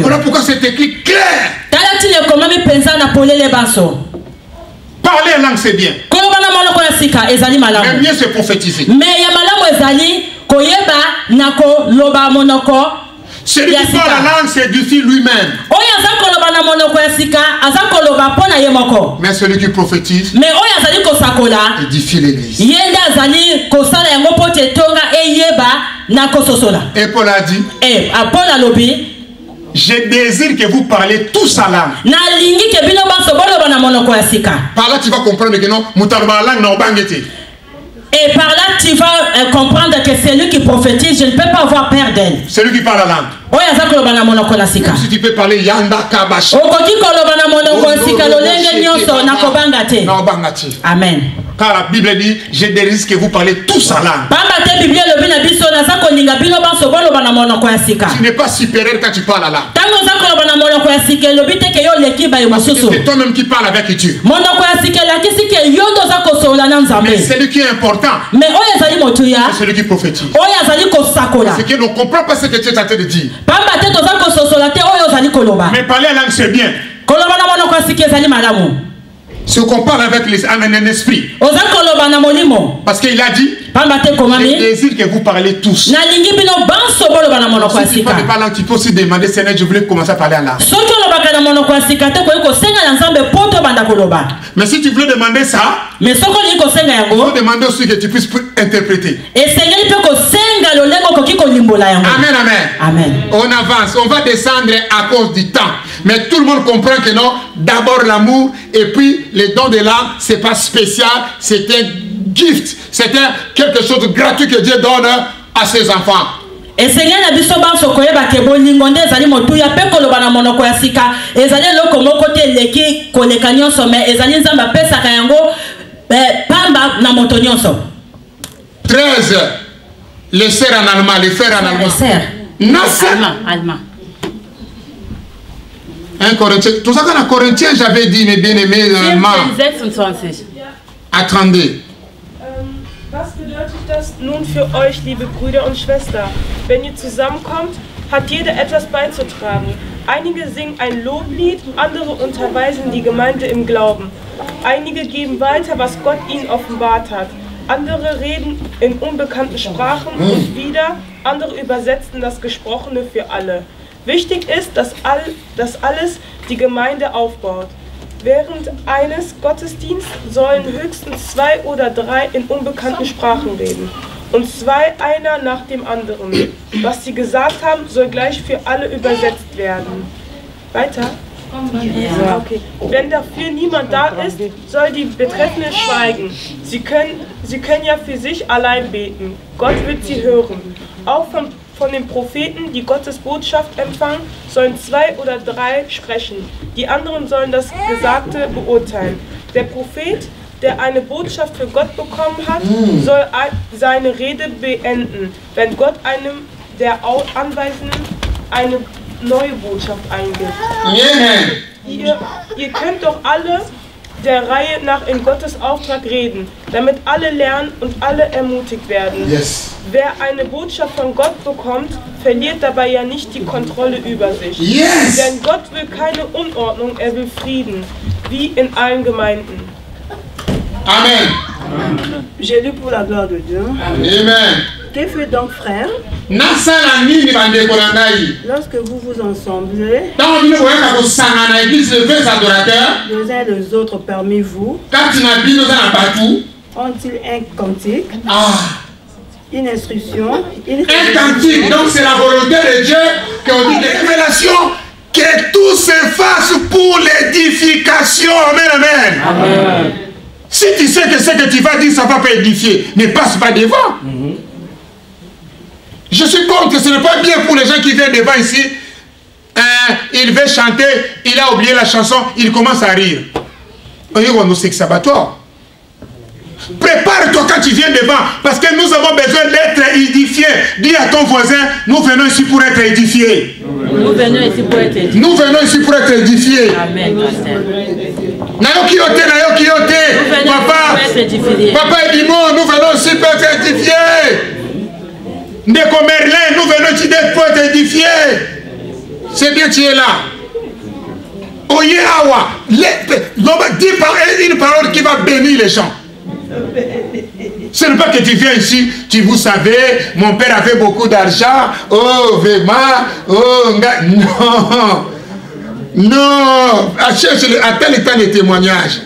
Voilà pourquoi c'est écrit clair. Parler en langue c'est bien. Mais mieux c'est prophétiser. Celui qui parle la langue s'édifie lui-même. Mais celui qui prophétise édifie l'église. Et Paul a dit, je désire que vous parlez tous à langue. Par là tu vas comprendre que non, la langue n'a pas été. Et par là, tu vas comprendre que celui qui prophétise, je ne peux pas avoir peur d'elle. Celui qui parle la langue. Si tu peux parler Yanda Kabash. Amen. Car la Bible dit, je désire que vous parlez tous en langue. Tu n'es pas supérieur quand tu parles la langue. C'est toi-même qui parles avec Dieu. Mais celui qui est important, c'est celui qui prophétise. C'est que ne comprend pas ce que tu es en train de dire. Mais parler la langue c'est bien. Ce qu'on parle avec un esprit. Parce qu'il a dit, je désire que vous parlez tous. Si tu peux parler un petit peu, aussi demander, Seigneur, je voulais commencer à parler en langue. Mais si tu veux demander ça, il faut demander aussi que tu puisses interpréter. Amen, amen. Amen. On avance, on va descendre à cause du temps. Mais tout le monde comprend que non, d'abord l'amour et puis les dons de l'âme, c'est pas spécial, c'est un gift, c'est quelque chose de gratuit que Dieu donne à ses enfants. Et Seigneur na biso ba sokoyeba ke bolingo nde ezali motuya pe koloba na monoko ya sika ezali loko moko te leki koleka nyonso mais ezali nzamba pesaka yango pamba na moto nyonso. 13 les sœurs en allemand, les frères en allemand. Les sœurs. Non, allemand. Un Corinthien. Tout ça dans Corinthien, j'avais dit, mes bien-aimés, attendez. Was bedeutet das nun für euch, liebe Brüder und Schwestern? Wenn ihr zusammenkommt, hat jeder etwas beizutragen. Einige singen ein Loblied, andere unterweisen die Gemeinde im Glauben. Einige geben weiter, was Gott ihnen offenbart hat. Andere reden in unbekannten Sprachen und wieder andere übersetzen das Gesprochene für alle. Wichtig ist, dass alles die Gemeinde aufbaut. Während eines Gottesdienstes sollen höchstens 2 oder 3 in unbekannten Sprachen reden und 2 einer nach dem anderen. Was sie gesagt haben, soll gleich für alle übersetzt werden. Weiter? Okay. Wenn dafür niemand da ist, soll die Betreffende schweigen. Sie können ja für sich allein beten. Gott wird sie hören. Auch von den Propheten, die Gottes Botschaft empfangen, sollen 2 oder 3 sprechen. Die anderen sollen das Gesagte beurteilen. Der Prophet, der eine Botschaft für Gott bekommen hat, soll seine Rede beenden, wenn Gott einem der Anweisenden eine neue Botschaft eingibt. Ihr könnt doch alle der Reihe nach in Gottes Auftrag reden, damit alle lernen und alle ermutigt werden. Yes. Wer eine Botschaft von Gott bekommt, verliert dabei ja nicht die Kontrolle über sich. Yes. Denn Gott will keine Unordnung, er will Frieden, wie in allen Gemeinden. Amen. J'ai lu pour la gloire de Dieu. Amen. Que fait donc, frère? Lorsque vous vous ensemblez, les uns et les autres parmi vous, ont-ils un cantique, une instruction, un cantique? Donc c'est la volonté de Dieu qu'on dit des révélations, que tout se fasse pour l'édification. Amen, amen. Amen. Si tu sais que ce que tu vas dire, ça ne va pas édifier, ne passe pas devant. Je suis contre, ce n'est pas bien pour les gens qui viennent devant ici. Il veut chanter, il a oublié la chanson, il commence à rire. C'est exabatoire. Prépare-toi quand tu viens devant, parce que nous avons besoin d'être édifiés. Dis à ton voisin, nous venons ici pour être édifiés. Nous venons ici pour être édifiés. Nous venons ici pour être édifiés. Amen. Papa et Dimon, nous venons ici pour être édifiés. Ndeko Merlin, nous venons ici pour être édifiés. C'est bien, tu es là. Oye Awa, dis une parole qui va bénir les gens. Ce n'est pas que tu viens ici, vous savez, mon père avait beaucoup d'argent, oh, vraiment, oh, non, non, à tel et tel témoignage.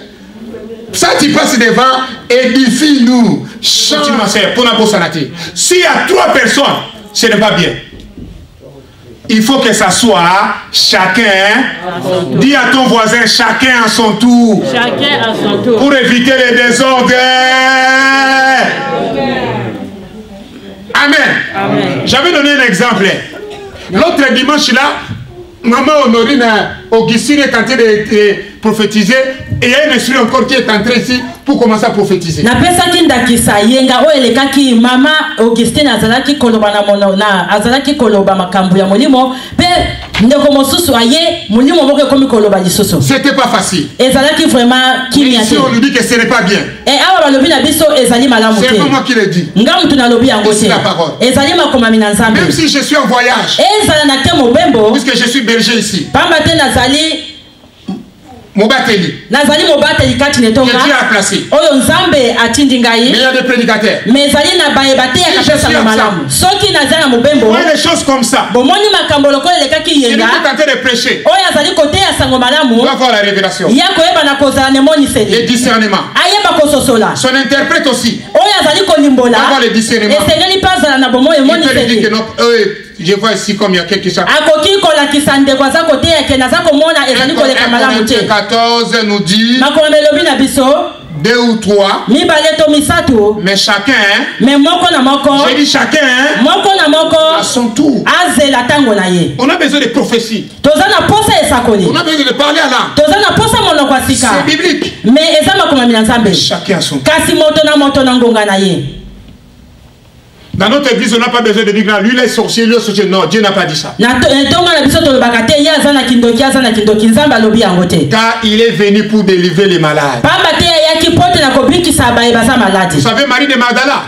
Ça, tu passes devant, édifie-nous. S'il y a 3 personnes, ce n'est pas bien. Il faut que ça soit chacun. Dis à ton voisin, chacun à son tour. Chacun à son tour. Pour éviter les désordres. Amen. Amen. J'avais donné un exemple. L'autre dimanche là, maman Honorine Augustine est en train de prophétiser. Et il y a un esprit encore qui est entré ici pour commencer à prophétiser. Na pesa kindakisa yenga o elekaki mama Augustine azalaki koloba na monona azalaki koloba makambu ya molimo pe ndeko mosusu aye molimo moko komi koloba lisusu. C'était pas facile. Ezalaki vraiment kimia. Ici on nous dit que ce n'est pas bien. Et awa balobi na biso ezali malamu te. C'est pas moi qui le dis. Ngam tuna lobi yango te. C'est la parole. Ezali makomami na Nzambe. Même si je suis en voyage. Ezala na ke mobembo. Puisque je suis berger ici. Pamba te nazali Mobateli. Nazali mobateli kati netonga. Que Dieu a placé. Oyo nzambe atindi ngai. Mais il y a des prédicateurs. Mais zali na bayebate ya kapesa na malamu. Soki nazana mobembo. Ouais, des choses comme ça. Bomoni makambo lokola lekaki yenga. Il est tenté de prêcher. Oyo azali kote ya sango malamu. On va voir la révélation. Ya koyeba na kozala ne moni seli. Le discernement. Ayeba kososola. Son interprète aussi. Oyo azali kolimbola. On va voir le discernement. Esengeli pazala na bomo emoni seli. Il peut dire que non, je vois ici comme il y a quelque chose. Akoki kolakisa ndeko aza kote ya ke naza komona ezali koleka malamu te. 14 nous dit. Makombe lobi na biso. 2 ou 3. Mais chacun. Mais moko na moko. J'ai dit chacun. Moko na moko. À son tour. Azela tango na ye. On a besoin de prophéties. Tozana posa esakoli. On a besoin de parler à l'âme. Tozana posa monoko asika. C'est biblique. Mais ezama koma minanzambe. Chacun à son tour. Kasi moto na ngonga na ye. Dans notre église, on n'a pas besoin de dire lui il est sorcier, lui est sorcier. Non, Dieu n'a pas dit ça. Car il est venu pour délivrer les malades. Vous savez, Marie de Magdala,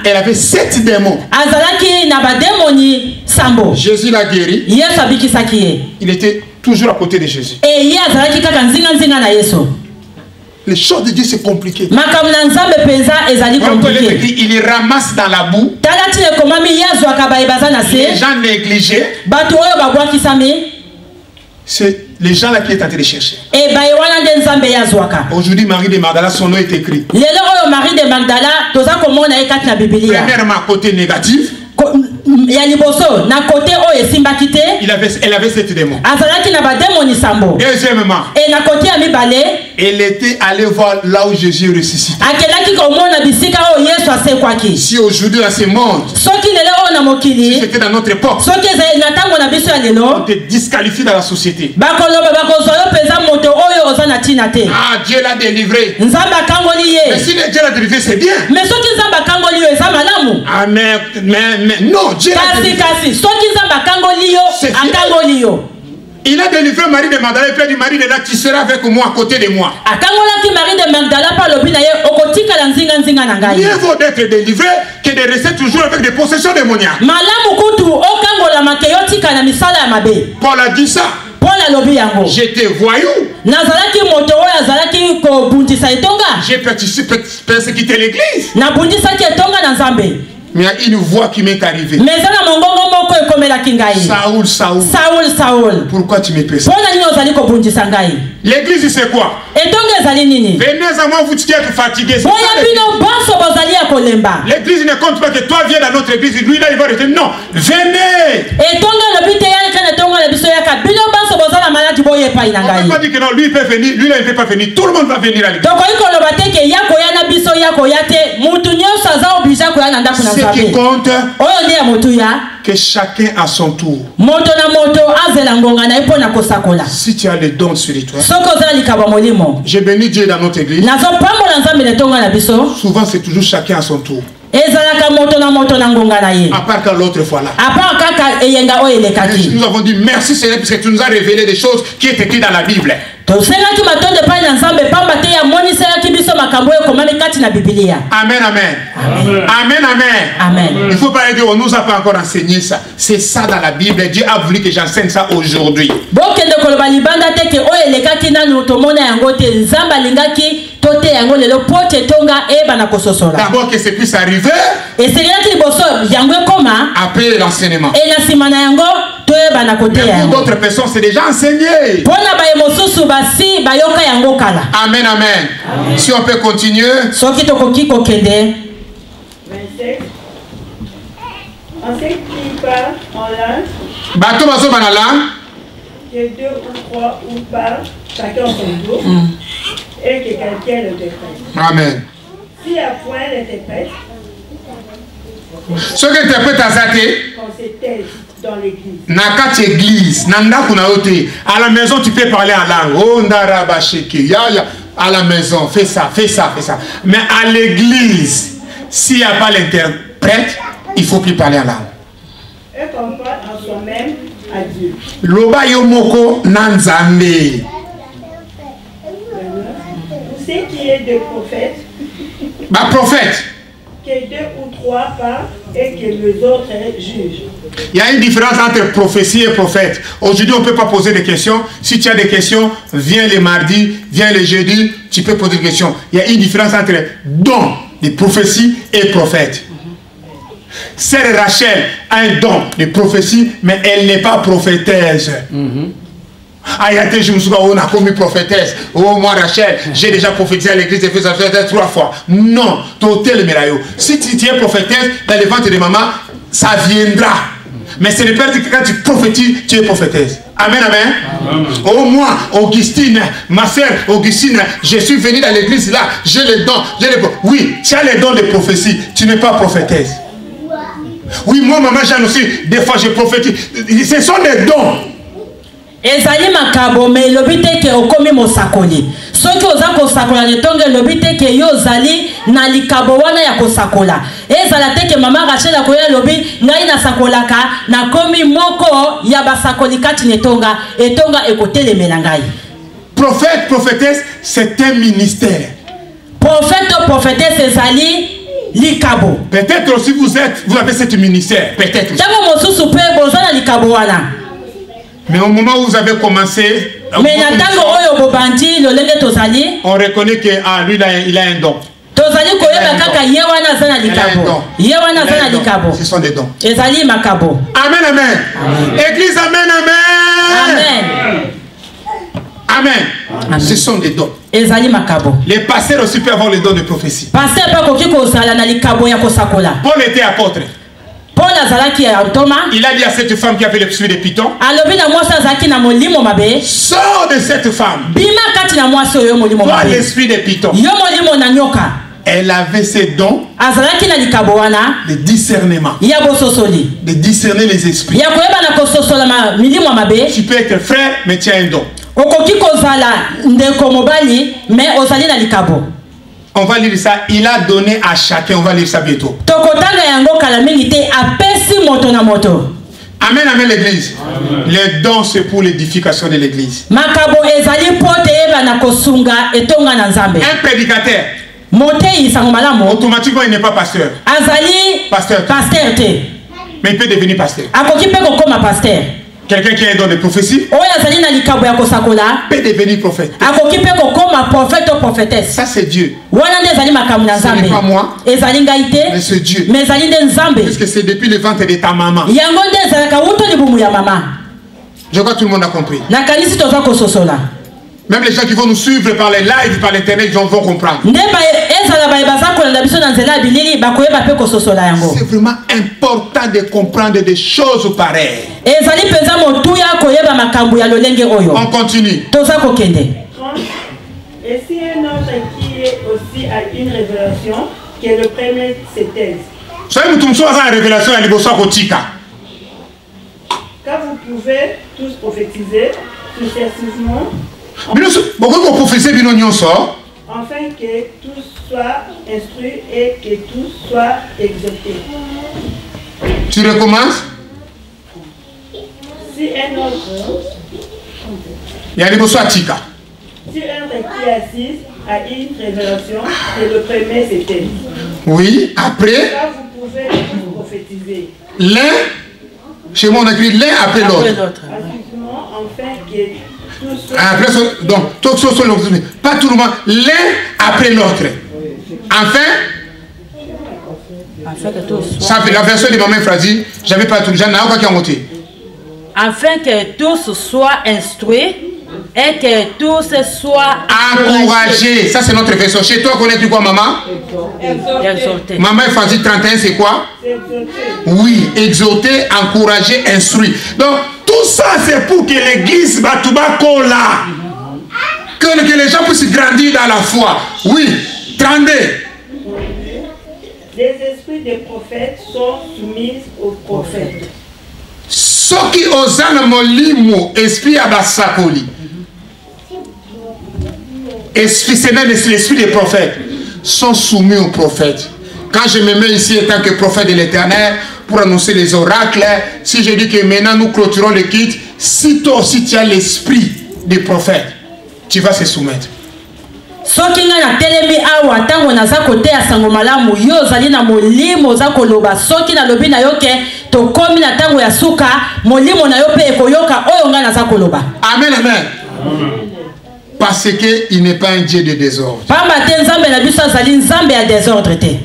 elle avait 7 démons. Jésus l'a guéri. Il était toujours à côté de Jésus. Les choses de Dieu, c'est compliqué. Quand il ramasse dans la boue, les gens négligés, c'est les gens là qui est en train de chercher. Aujourd'hui, Marie de Magdala, son nom est écrit. Premièrement, côté négatif. Elle avait 7 démons. Deuxièmement, elle était allée voir là où Jésus est ressuscité. Si aujourd'hui dans ce monde, si c'était dans notre époque, on te disqualifie dans la société. Ah, Dieu l'a délivré. Mais si Dieu l'a délivré, c'est bien. Ah, mais non, Dieu l'a délivré. Il a délivré Marie de Magdala et puis il a dit Marie de là, tu seras avec moi à côté de moi. Mieux vaut d'être délivré que de rester toujours avec des possessions démoniaques. Paul a dit ça. J'étais voyou. J'ai persécuté l'église. Mais il y a une voix qui m'est arrivée. Saoul. Pourquoi tu me persécutes? L'église c'est quoi? Venez à moi, vous qui êtes fatigué. L'église ne compte pas que toi viens dans notre église. Lui là il va rester. Non, venez. On ne peut pas dire que non, lui il peut venir, lui là il ne peut pas venir. Tout le monde va venir à l'église. Ce qui compte, que chacun à son tour. Si tu as le don spirituel, j'ai béni Dieu dans notre église. Souvent c'est toujours chacun à son tour. À part quand l'autre fois là. Nous avons dit merci Seigneur parce que tu nous as révélé des choses qui est écrites dans la Bible. Amen, amen. Il faut pas dire on nous a pas encore enseigné ça. C'est ça dans la Bible. Dieu a voulu que j'enseigne ça aujourd'hui. D'abord que ça puisse arriver après l'enseignement. Mais pour d'autres personnes, c'est déjà enseigné. Amen. Si on peut continuer. 27. En ce qui parle en langue, que 2 ou 3 ou parlent, chacun son tour, et que quelqu'un l'interprète. Amen. S'il n'y a point l'interprète, ce qui interprète à Zate, qu'on se taise dans l'église. Nakati église, à la maison tu peux parler en langue. Oh ndarabashiki, à la maison, fais ça. Mais à l'église, s'il n'y a pas l'interprète, il ne faut plus parler en langue. Et qu'on parle en soi-même à Dieu. Loba yomoko nanzambe. Pour ce qui est de prophète, Prophète. que 2 ou 3 parlent et que les autres jugent. Il y a une différence entre prophétie et prophète. Aujourd'hui, on ne peut pas poser des questions. Si tu as des questions, viens les mardis, viens les jeudis, tu peux poser des questions. Il y a une différence entre don de prophétie et prophète. Sœur Rachel a un don de prophétie, mais elle n'est pas prophétesse. Je me suis dit, on a commis prophétesse. Oh, moi, Rachel, j'ai déjà prophétisé à l'église, j'ai fait ça 3 fois. Non, si tu es prophétesse, dans le ventre de maman, ça viendra. Mais ce n'est pas que quand tu prophétises, tu es prophétesse. Amen, amen. Oh, moi, Augustine, ma soeur Augustine, je suis venu dans l'église là, j'ai les dons. Oui, tu as les dons de prophétie, tu n'es pas prophétesse. Oui, moi, maman Jeanne aussi, des fois je prophétise. Ce sont des dons. Ezali makabo me lobite ke okomi mosakoli. Soki oza kosakola netonge lobite ke yo zali na likabo wana ya kosakola. Ezala te ke mama Rachel akoya lobi ngai na sakolaka na komi moko ya basakoli kati netonga etonga ekotelemela ngai. Prophète, prophétesse, c'est un ministère. Prophète ou prophétesse ezali likabo. Peut-être aussi vous avez ce ministère. Peut-être. Mais au moment où vous avez commencé, on reconnaît que lui il a un don. Ce sont des dons. Amen, amen. Église, amen, amen. Amen. Ce sont des dons. Les pasteurs aussi peuvent avoir les dons de prophétie. Paul était apôtre. Il a dit à cette femme qui avait le esprit de Python, sors de cette femme. Toi, l'esprit de Python. Elle avait ses dons de discernement, de discerner les esprits. Tu peux être frère, mais tu as un don. On va lire ça, il a donné à chacun, on va lire ça bientôt. Amen, amen l'église. Les dons c'est pour l'édification de l'église. Un prédicateur, automatiquement il n'est pas pasteur. Pasteur. Mais il peut devenir pasteur. Quelqu'un qui a un don de prophétie peut devenir prophète. Ça c'est Dieu. Ce n'est pas moi, mais c'est Dieu. Parce que c'est depuis le ventre de ta maman. Je crois que tout le monde a compris. Même les gens qui vont nous suivre par les lives, par l'internet, ils vont comprendre. C'est vraiment important de comprendre des choses pareilles. On continue. Et si un autre qui est aussi à une révélation, qui est le premier se taise. Car vous pouvez tous prophétiser successivement. Afin que tous soient instruits et que tous soient exaltés. Tu recommences? Si un autre qui est assis à une révélation, c'est le premier c'était. Oui, après. Car vous pouvez tous prophétiser. L'un, chez moi on écrit l'un après l'autre. Afin que après, donc, pas tout le monde, l'un après l'autre. Enfin, ça fait la version de ma main phrase, j'avais pas tout le gens, n'a pas monté. Afin que tous soient instruits et que tous soient encouragés. Ça c'est notre version. Chez toi, on écrit quoi, maman? Exhorter. Maman phrase 31, c'est quoi? Oui, exhorter, encourager, instruire. Donc, tout ça, c'est pour que l'église Batouba Kola, que les gens puissent grandir dans la foi. Oui, 32. Les esprits des prophètes sont soumis aux prophètes. Ceux qui osent molimo, esprit abasakoli. Esprit, c'est même l'esprit des prophètes, sont soumis aux prophètes. Quand je me mets ici en tant que prophète de l'Éternel, pour annoncer les oracles, si je dis que maintenant nous clôturons le kit, si toi aussi tu as l'esprit des prophètes, tu vas se soumettre. soki nga na telemi awa tango naza kote ya sango malamu yo ozali na molimo oza koloba soki nalobi na yo ke tokomi na tango ya suka molimo na yo pe ekoyoka oyo nga naza koloba. Amen, amen. Parce qu'il n'est pas un Dieu de désordre. Pamba te nzambe na biso azali nzambe ya désordre te.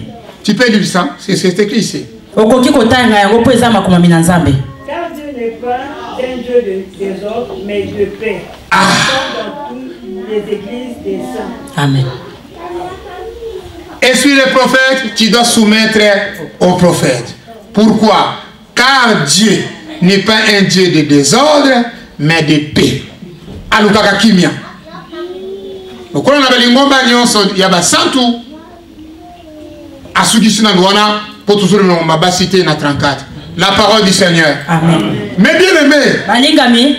Tu peux lire ça, c'est écrit ici. Okoki kotanga yango po eza makomami na nzambe. Car Dieu n'est pas un Dieu de désordre, mais de paix. Dans toutes les églises des saints. Amen. Et sur les prophètes, tu dois soumettre aux prophètes. Pourquoi? Car Dieu n'est pas un Dieu de désordre, mais de paix. Alukaka kimia. Donc on a balingomba nyonso ya basantu asukisi na ndwana pour toujours le mabasité na 34. La parole du Seigneur. Amen. Mais bien aimé. Balingami.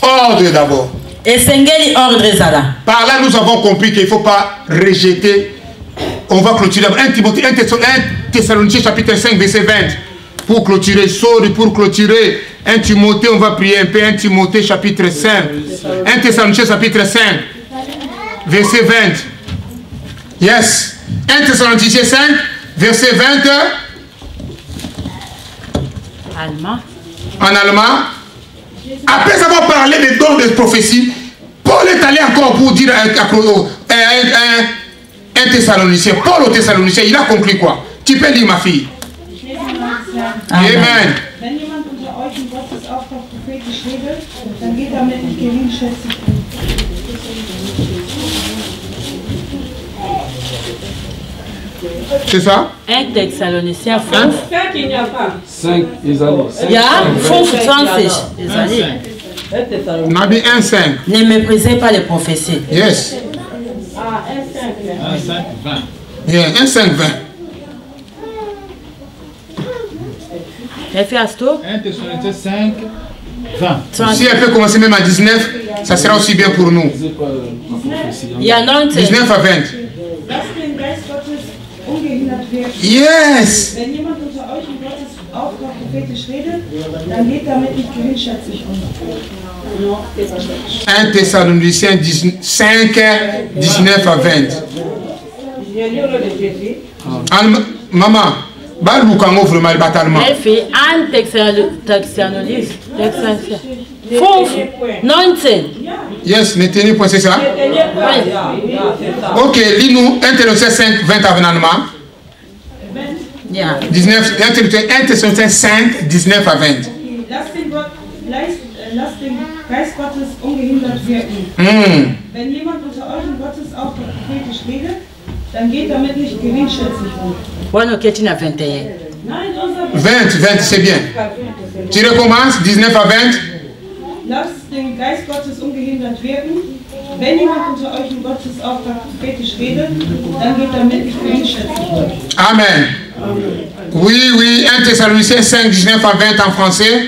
Ordre d'abord. Et sengeli ordre zala. Par là nous avons compris qu'il ne faut pas rejeter. On va clôturer 1 Thessaloniciens chapitre 5 verset 20. Pour clôturer, pour clôturer 1 Timothée, on va prier un peu. 1 Timothée chapitre 5. 1 Thessaloniciens chapitre 5 verset 20. Yes. 1 Thessaloniciens 5 verset 20. Allemand. En allemand. Après avoir parlé des dons de prophétie, Paul est allé encore pour dire un Thessalonicien. Paul au Thessaloniciens, il a conclu quoi? Tu peux lire ma fille. Amen. Wenn jemand unter euch in Gottes Auftrag prophetisch redet, dann geht damit nicht geringschätzig um. C'est ça? 1 Thessaloniciens 5. 5, il n'y a pas. 5, Isaïe. Il y a 5, Isaïe. On a dit 1, 5. Ne méprisez pas les prophéties. Yes. Ah, 1, 5, 20. Yeah, 1, 5, 20. Effiasto 1 Thessaloniciens 5, 20. Si elle peut commencer même à 19, ça sera aussi bien pour nous. Il y a 19 à 20. Yes. Wenn jemand unter euch in Gottes Auftrag prophetisch redet, dann geht damit nicht geringschätzig um. 1 Thessaloniciens 5, 19 à 20. Maman, balukango vraiment batalement. Elle fait 1 Thessaloniciens 19. Yes, ne tenez point, c'est ça? Ok, lis-nous 1 Thessaloniciens 5, 20 à 20 allemand. 19, 1 Thessaloniciens 5, 19 à 20. Lasst den Geist Gottes ungehindert wirken. Wenn jemand unter euch in Gottes Auftrag prophetisch redet, dann geht damit nicht geringschätzig um. Bueno, que tu n'as 21. 20, c'est bien. Tu recommences, 19 à 20. Lasst den Geist Gottes ungehindert wirken. Wenn jemand unter euch in Gottes Auftrag prophetisch redet, dann geht damit nicht geringschätzig um. Amen. Oui, oui, 1 Thessaloniciens 5, 19 à 20 en français.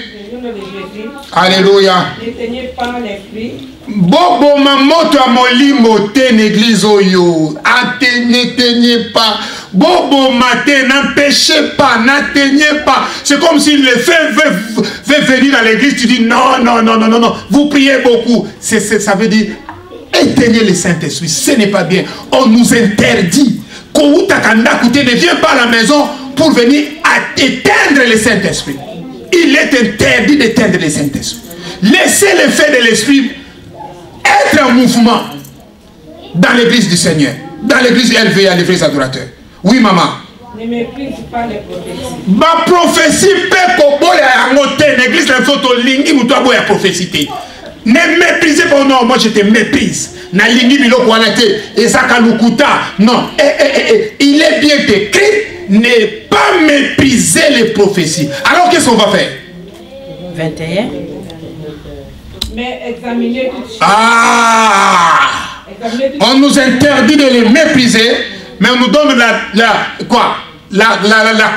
Alléluia. Ne tenez pas l'esprit. Bobo mamoto a molimo te l'église oyo. N'atteignez pas. Bobo matin, n'empêchez pas, n'atteignez pas. C'est comme si le feu veut venir à l'église. Tu dis non, non, non, non, non, non. Vous priez beaucoup. Ça veut dire éteignez le Saint-Esprit. Ce n'est pas bien. On nous interdit. Ne viens pas à la maison pour venir éteindre le Saint-Esprit. Il est interdit d'éteindre le Saint-Esprit. Laissez le feu de l'Esprit être en mouvement dans l'église du Seigneur, dans l'église élevée à l'église adorateur. Oui, maman. Ne méprise pas les prophéties. Ma prophétie peut que l'église n'a pas lingi muto aboya prophétie. Ne méprisez pas, non, moi je te méprise. Na lingi biloko wana te ezaka lukuta. Non, il est bien écrit, ne pas mépriser les prophéties. Alors qu'est-ce qu'on va faire? 21. Mais examinez toutes choses. Ah! On nous interdit de les mépriser, mais on nous donne la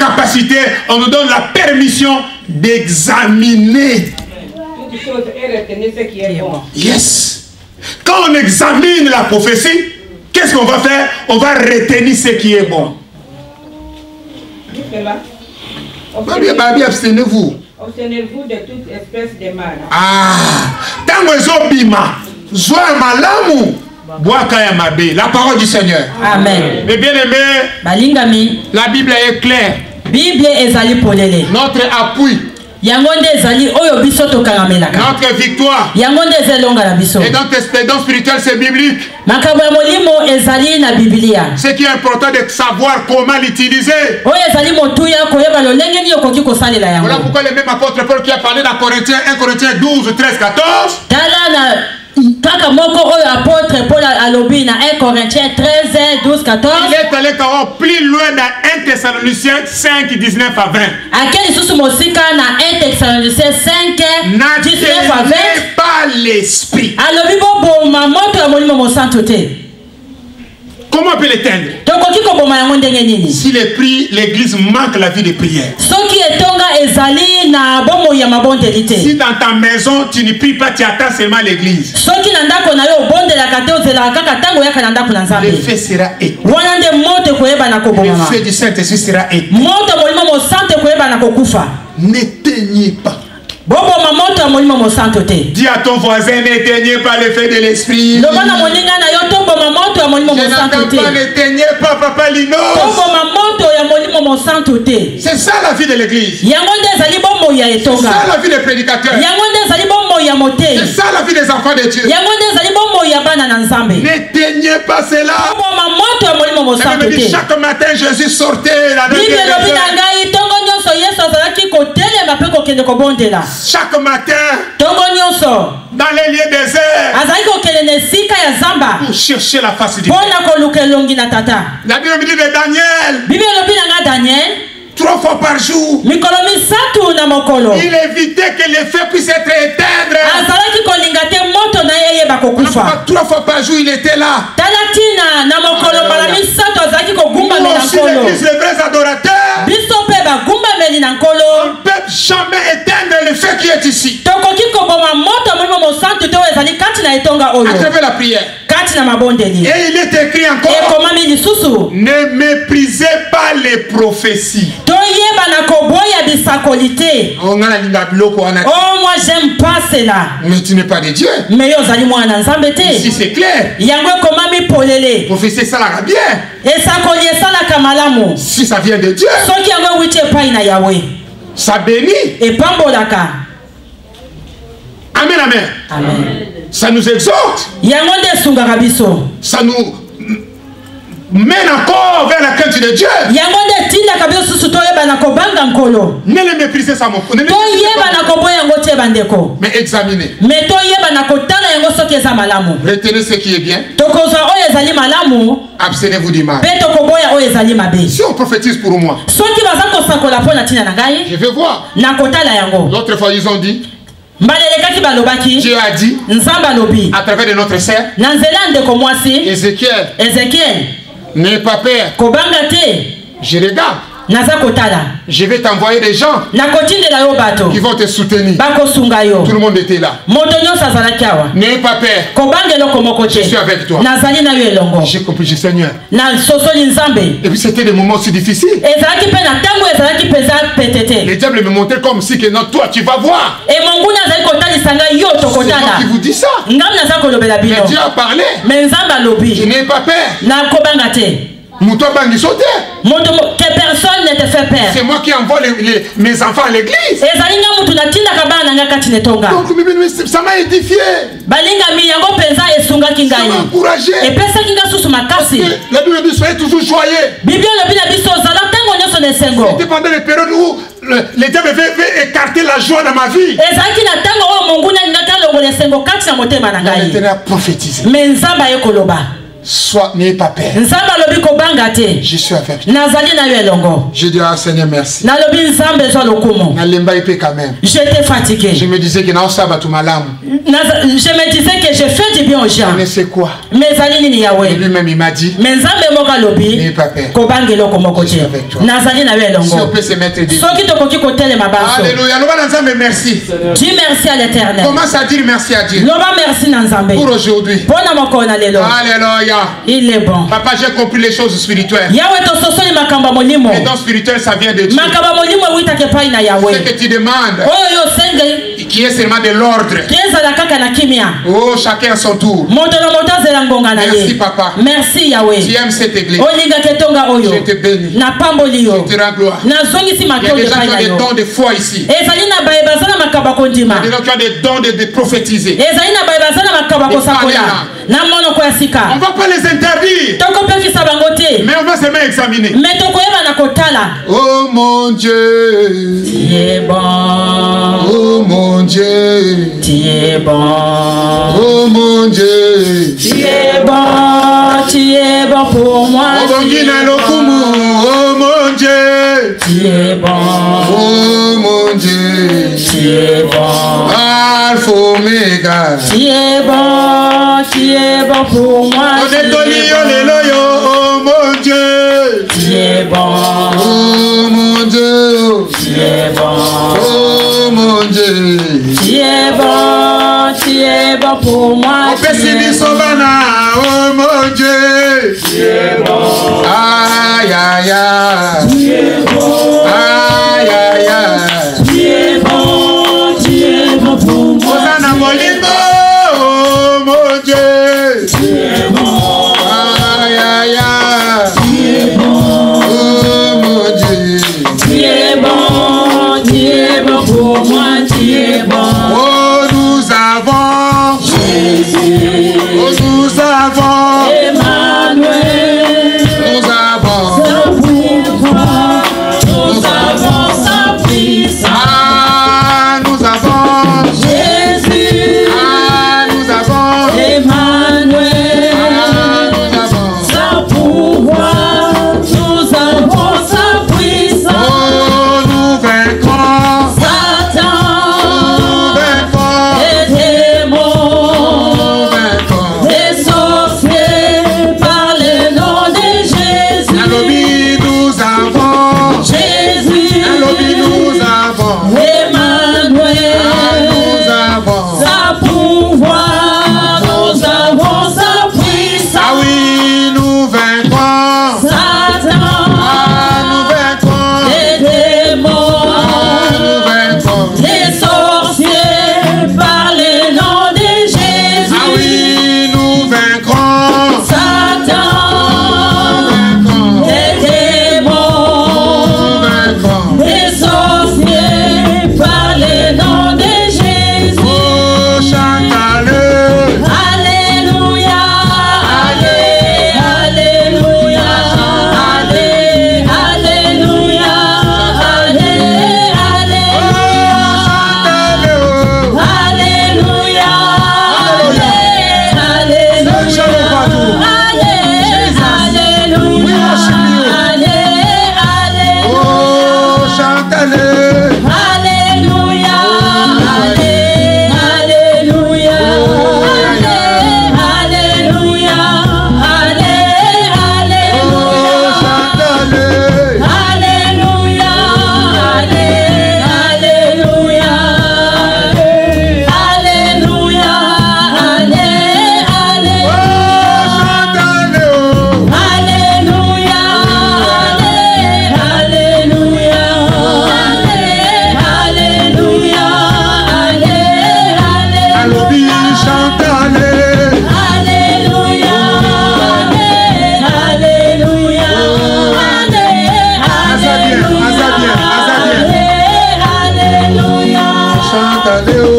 capacité, on nous donne la permission d'examiner. Toutes choses et retenez ce qui est bon. Yes. Quand on examine la prophétie, qu'est-ce qu'on va faire? On va retenir ce qui est bon. Abstenez-vous. Obtenez-vous de toute espèce de mal. Ah, tango ezobima, zoa malamu, La parole du Seigneur. Amen. Mais bien aimé, la Bible est claire. Notre appui, notre victoire, et notre expérience spirituelle, c'est biblique. Ce qui est important de savoir comment l'utiliser. Voilà pourquoi le même apôtre Paul qui a parlé dans Corinthiens 1 Corinthiens 12, 13, 14. Kaka moko oyo apôtre Paul alobi na 1 Corinthiens 13, 12, 14. Il est allé plus loin dans 1 Thessaloniciens 5, 19 à 20. Akeli susu mosika na 1 Thessaloniciens 5, 19 à 20. Pas l'esprit. Alobi bo ma moto ya molimo mo santo te. Comment on peut l'éteindre? Si l'église manque la vie de prière. Si dans ta maison tu ne pries pas, tu attends seulement l'église, le feu sera éteint. Le feu du Saint-Esprit sera éteint. N'éteignez pas. Dis à ton voisin, n'éteignez pas le feu de l'esprit. Je n'entends pas, n'éteignez pas, Papa Lino. C'est ça la vie de l'église. C'est ça la vie des prédicateurs. C'est ça la vie des enfants de Dieu. N'éteignez pas cela. Elle me dit, chaque matin Jésus sortait la nuit. Chaque matin, dans les lieux déserts, pour chercher la face de Dieu. La Bible me dit de Daniel, 3 fois par jour, il évitait que le feu puisse être éteint. 3 fois par jour, il était là. Nous aussi, l'église, les vrais adorateurs, on ne peut jamais éteindre le feu qui est ici. À travers la prière. Et il est écrit encore, ne méprisez pas les prophéties. Oh, moi j'aime pas cela. Mais tu n'es pas de Dieu. Ici c'est clair. Prophétie ça la bien. Si ça vient de Dieu, ça bénit. Amen, amen. Amen. Ça nous exhorte. Ça nous mène encore vers la crainte de Dieu. Ne le méprisez ça, mon frère. Mais examinez. Retenez ce qui est bien. Abstenez-vous du mal. Si on prophétise pour moi, je vais voir. L'autre fois, ils ont dit, Dieu a dit à travers de notre sœur Ézéchiel, n'aie pas peur, je regarde, je vais t'envoyer des gens qui vont te soutenir. Tout le monde était là. N'aie pas peur, je suis avec toi. J'ai compris, Seigneur. Et puis c'était des moments aussi difficiles. Le diable me montrait comme si que non, toi tu vas voir. C'est moi qui vous dis ça. Mais Dieu a parlé. Je n'ai pas peur. Que personne ne te fait peur. C'est moi qui envoie mes enfants à l'église. Donc ça m'a édifié. Ça m'a encouragé. Parce que la Bible dit soyez toujours joyeux. C'était pendant les périodes où le diable veut écarter la joie dans ma vie. Maintenant prophétiser. Soit n'ayez pas peur. Je suis avec toi. Je dis à Seigneur merci. J'étais fatigué. Je me disais que non, ça va tout malam. Je me disais que je fais du bien aux gens. Mais c'est quoi? Et lui-même il m'a dit n'ayez pas peur. Je suis avec toi. Si on peut se mettre debout. Alléluia. Merci. Dis merci à l'Éternel. Commence à dire merci à Dieu. Pour aujourd'hui. Alléluia. Il est bon. Papa, j'ai compris les choses spirituelles. Les dons spirituels, ça vient de Dieu. Ce que tu demandes, qui est seulement de l'ordre. Oh, chacun à son tour. Merci papa. Merci Yahweh. Tu aimes cette église. Je te bénis. Je te rends gloire. Il y a des gens qui ont des dons de foi ici. Il y a des gens qui ont des dons de prophétiser. On ne va pas les interdire, mais on va seulement examiner. Oh mon Dieu, tu es bon. Oh mon Dieu, tu es bon. Oh mon Dieu, tu es bon pour moi. Oh mon Dieu, tu es bon. Oh mon Dieu, tu es bon. Alpha Omega, tu es bon pour moi. Oh mon Dieu, tu es bon. Oh mon Dieu, tu es bon. Oh mon Dieu, tu es bon pour moi. Oh mon Dieu, tu es bon. Aïe aïe aïe, tu es bon. Aïe aïe aïe, tu es bon pour moi. Oh mon Dieu, tu es bon. Aïe aïe aïe, tu es bon. Oh mon Dieu, tu es bon pour moi. Tu es bon. Oh nous avons Jésus. Oh nous avons Emmanuel. Nous avons Sa pouvoir. Nous avons sa puissance. Ah nous avons Jésus. Ah nous avons Emmanuel. Ah nous avons Sa pouvoir. Nous avons sa puissance. Oh nous vaincrons Satan. Nous vaincrons Les démons. Nous vaincrons Les sorciers. Par le nom de Jésus. Alobi nous avons Jésus. Alobi nous avons Emmanuel. Nous avons Sa pouvoir. Nous avons sa puissance. Ah oui nous vaincrons Satan. nous vaincrons Les démons. nous vaincrons Les sorciers. Par le nom de Jésus. Ah oui nous vaincrons Satan. nous vaincrons Les démons. nous vaincrons Les sorciers. Par le nom de Jésus. Oh chante-le Alléluia, Alléluia, Alléluia, Alléluia, Oh chante-le Alléluia, Alléluia, Alléluia, chante-le Alléluia, Alléluia, Alléluia, Alobi chante-le chante-le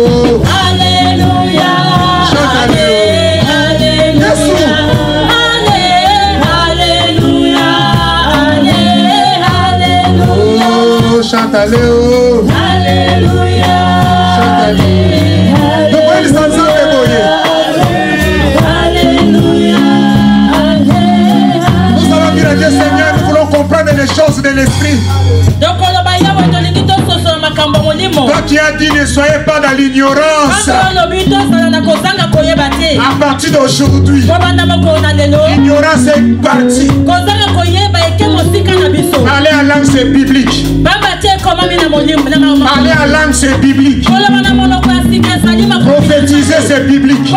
oh oh chante-le oh nous pouvons les ensemble évoluer nous allons dire à Dieu Seigneur nous voulons comprendre les choses de l'esprit. Toi qui as dit ne soyez pas dans l'ignorance. À partir d'aujourd'hui, l'ignorance est partie. Parler en langue c'est biblique. Parler en langue c'est biblique. Prophétiser c'est biblique.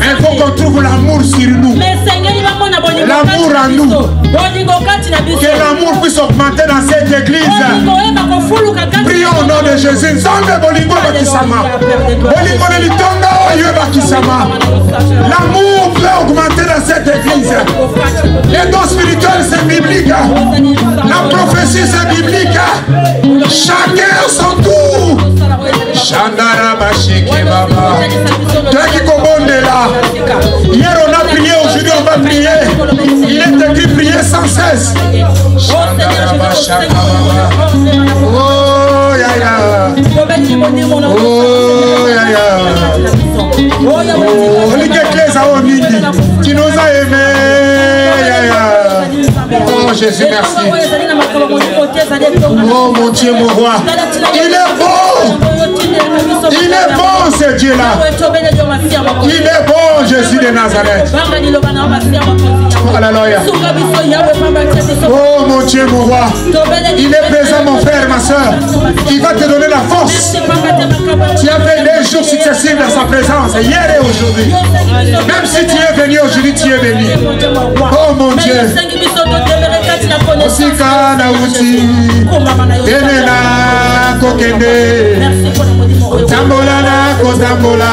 Il faut qu'on trouve l'amour sur nous. L'amour en nous. Que l'amour puisse augmenter dans cette église. Prions au nom nom de Jésus. Nzambe bolingo bakisama. Bolingo ne litonga oyo bakisama. L'amour peut augmenter dans cette église. Les dons spirituels c'est biblique. La prophétie c'est biblique. Chacun son tour. Chandara Mashiki Baba. Toi qui commande là. Hier on a prié, aujourd'hui on va prier. Il est écrit prier sans cesse. Chandara Mashaka Baba. Oh ya ya. Oh ya ya. Oh l'Église a omidi. Tu nous as aimés. Ya ya. Oh Jésus merci. Oh mon Dieu mon roi. Il est bon. Il est bon ce Dieu-là. Il est bon Jésus de Nazareth. Alléluia. Oh mon Dieu, mon roi. Il est présent mon frère, ma soeur. Il va te donner la force. Tu as fait des jours successifs dans sa présence, hier et aujourd'hui. Même si tu es venu aujourd'hui, tu es venu. Oh mon Dieu. Osika na uti. Enena kokende. Kotambola na kotambola.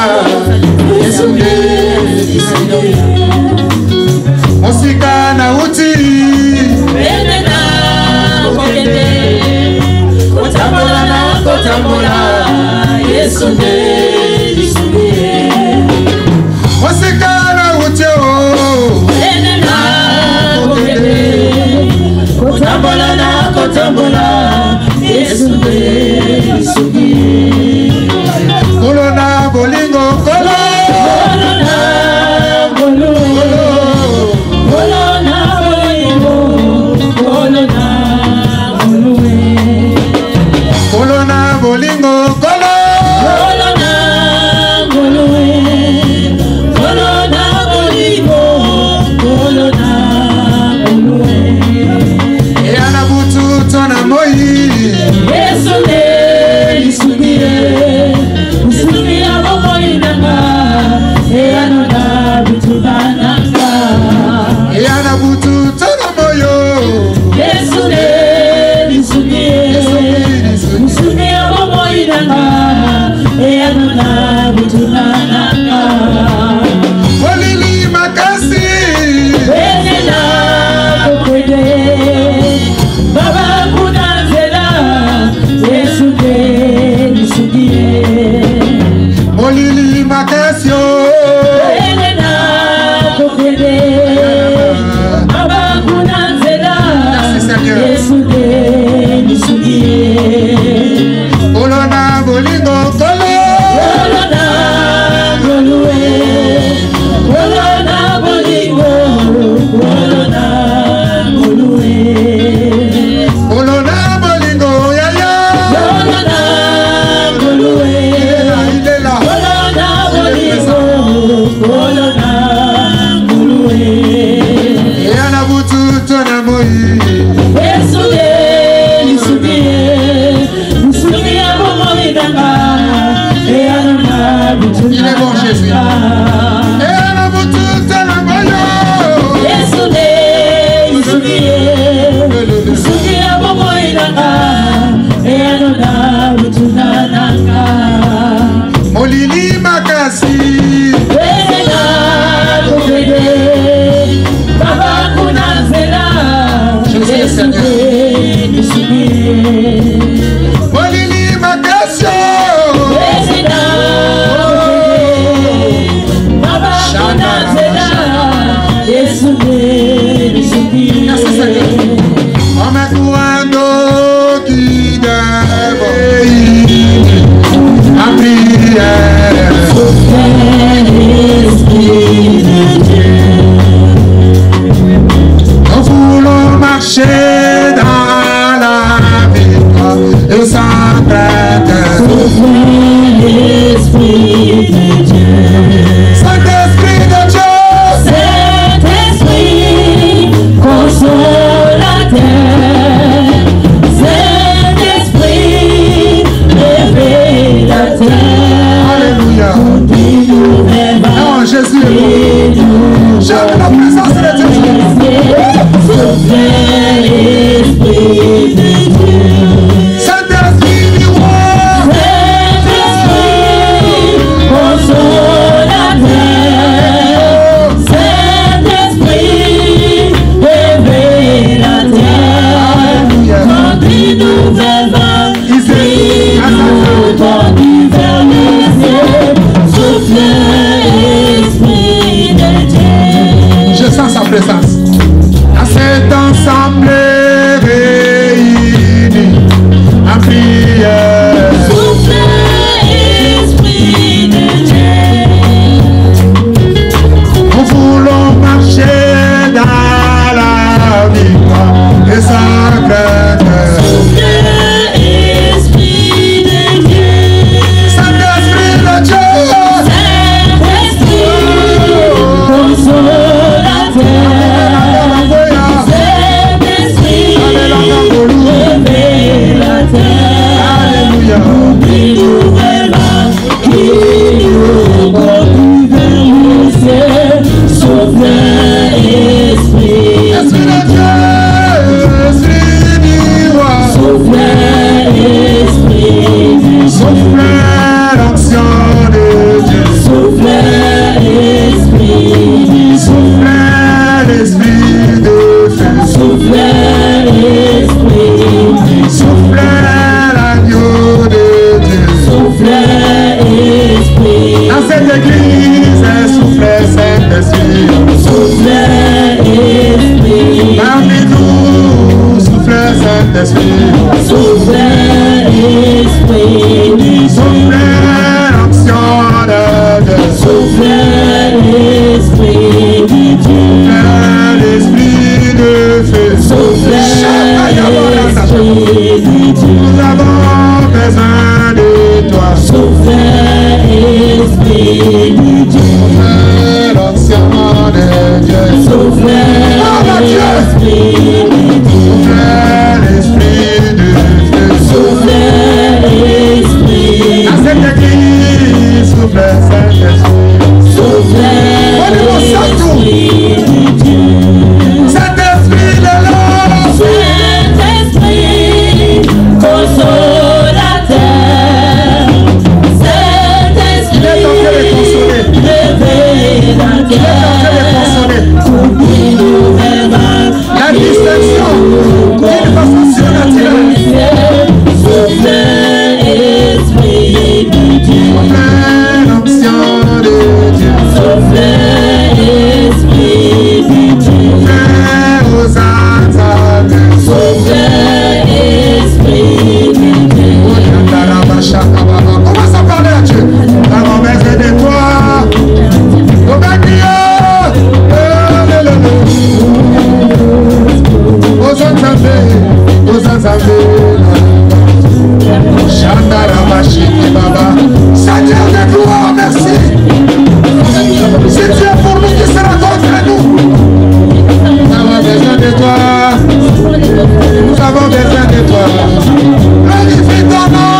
Osika na uti. Enena kokende. Kotambola na kotambola. Yesunde. Osika na uti o. Enena kokende. Kotambola na kotambola. Yesunde. Kolona bolingo kolo. Kolona bolingo. Kolona bolingo. Kolona bolue. Kolona bolingo kolo. Kolona bolue. Kolona bolingo. Kolona bolue. Yana butu tona moi. Yesunde isubiye. Isubiya bomo inanga. Yana na butu bananga. Yana butu tona moyo. Yesunde isubiye. Isubiya bomo inanga. Yana na butu bananga. Olili makasi. Wenena kokwede. Baba kunanzela. Yesunde isubiye. Olili makasio. Wenena kokwede. Baba kunanzela. Yesunde isubiye. Olona bolingo kolo. Olona bolue. Olona bolingo. Olona bolue. Olona bolingo yaya. Olona bolue. Olona bolingo. Olona bolue. Yana butu tona moi. Yesunde isubiye. Isubiye bomo idanga. Yana butu. Il est bon Jésus. Yana butu tona moi. Yesunde isubiye. Isubiye bomo idanga. Yana butu nananga. Molili makasi. Wena kokwede. Baba kunanzela. Yesunde isubiye. Molili makasi. Wena kokwede. Baba kunanzela. Yesunde isubiye. Omekuando kidabo. A prière. Nous voulons marcher dans la victoire. Saint-Esprit. Soufflez, esprit du Dieu. Soufflez, l'onction de Dieu. Soufflez, esprit du Dieu. Soufflez, l'esprit de feu. Soufflez, esprit du Dieu. Nous avons besoin de toi. Soufflez, esprit du Dieu. Soufflez, l'onction de Dieu. Soufflez, esprit du Dieu. Soufflez, l'esprit de feu. Soufflez, esprit. À cette église, soufflez, Saint-Esprit. Soufflez, esprit du Dieu. Saint-Esprit de l'homme. Saint-Esprit, consolateur. Saint-Esprit, révélateur. Oublie nos rêves. La distinction d'une façon surnaturelle. Soufflez, esprit du Dieu. Soufflez, l'onction de Dieu. Soufflez, esprit du Dieu. Soufflez aux âmes. Soufflez, esprit du Dieu. Commence à parler à Dieu. Nous avons besoin de toi. Seigneur de gloire, merci. Si tu es pour nous, qui sera contre nous? Nous avons besoin de toi. Nous avons besoin de toi. Glorifie ton nom.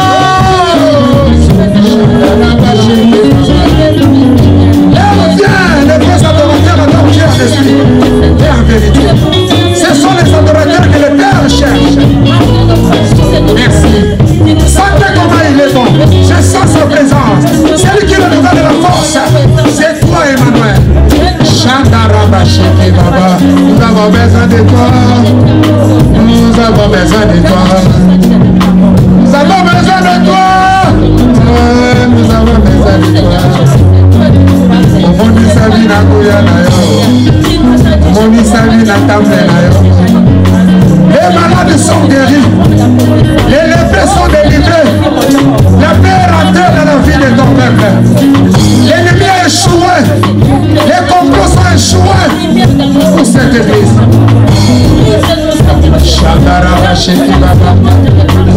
Viens, les vrais adorateurs adorent Dieu en esprit et en vérité. Ce sont les adorateurs que le Père cherche. Merci. Sentez comment il est bon. Je sens sa présence. C'est lui qui nous donne de la force. C'est toi, Emmanuel. Chantarabashiki Baba. Nous avons besoin de toi. Nous avons besoin de toi. Nous avons besoin de toi. Nous avons besoin de toi. Omoni sabi na kuya na yo. Omoni sabi na tambe na yo. Les malades sont guéris. Les lépreux sont délivrés. La paix est rentrée dans la vie de ton peuple. L'ennemi a échoué. Les complots sont échoués pour cette église.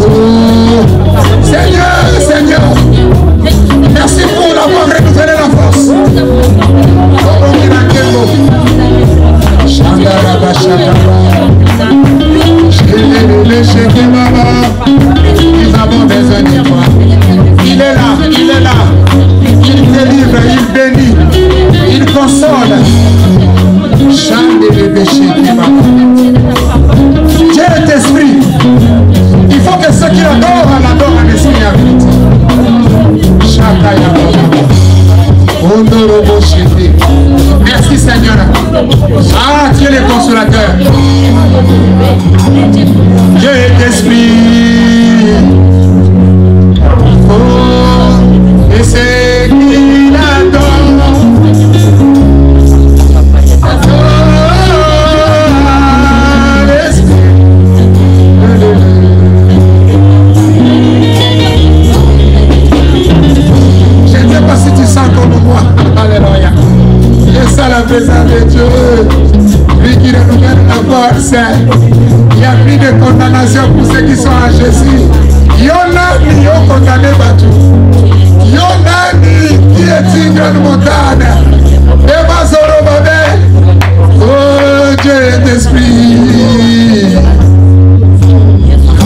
Oh, Seigneur, Seigneur, merci pour l'avoir renouvelé la force. Nous avons besoin de toi. Il est là, il est là. Il délivre, il bénit, il console. Dieu est esprit. Il faut que ceux qui l'adorent l'adorent en esprit et en vérité. Merci Seigneur. Ah, Dieu est le consolateur. Dieu est esprit. Oh, et c'est qu'il adore. Je ne sais pas si tu sens comme moi. Alléluia. Et ça la présence de Dieu. Lui qui renouvelle la force. Il n'y a plus de condamnation pour ceux qui sont en Jésus. Il y en a qui ont condamné Batou. Il y en a qui est une grande montagne. Et Mazoro Babé. Oh, Dieu est esprit.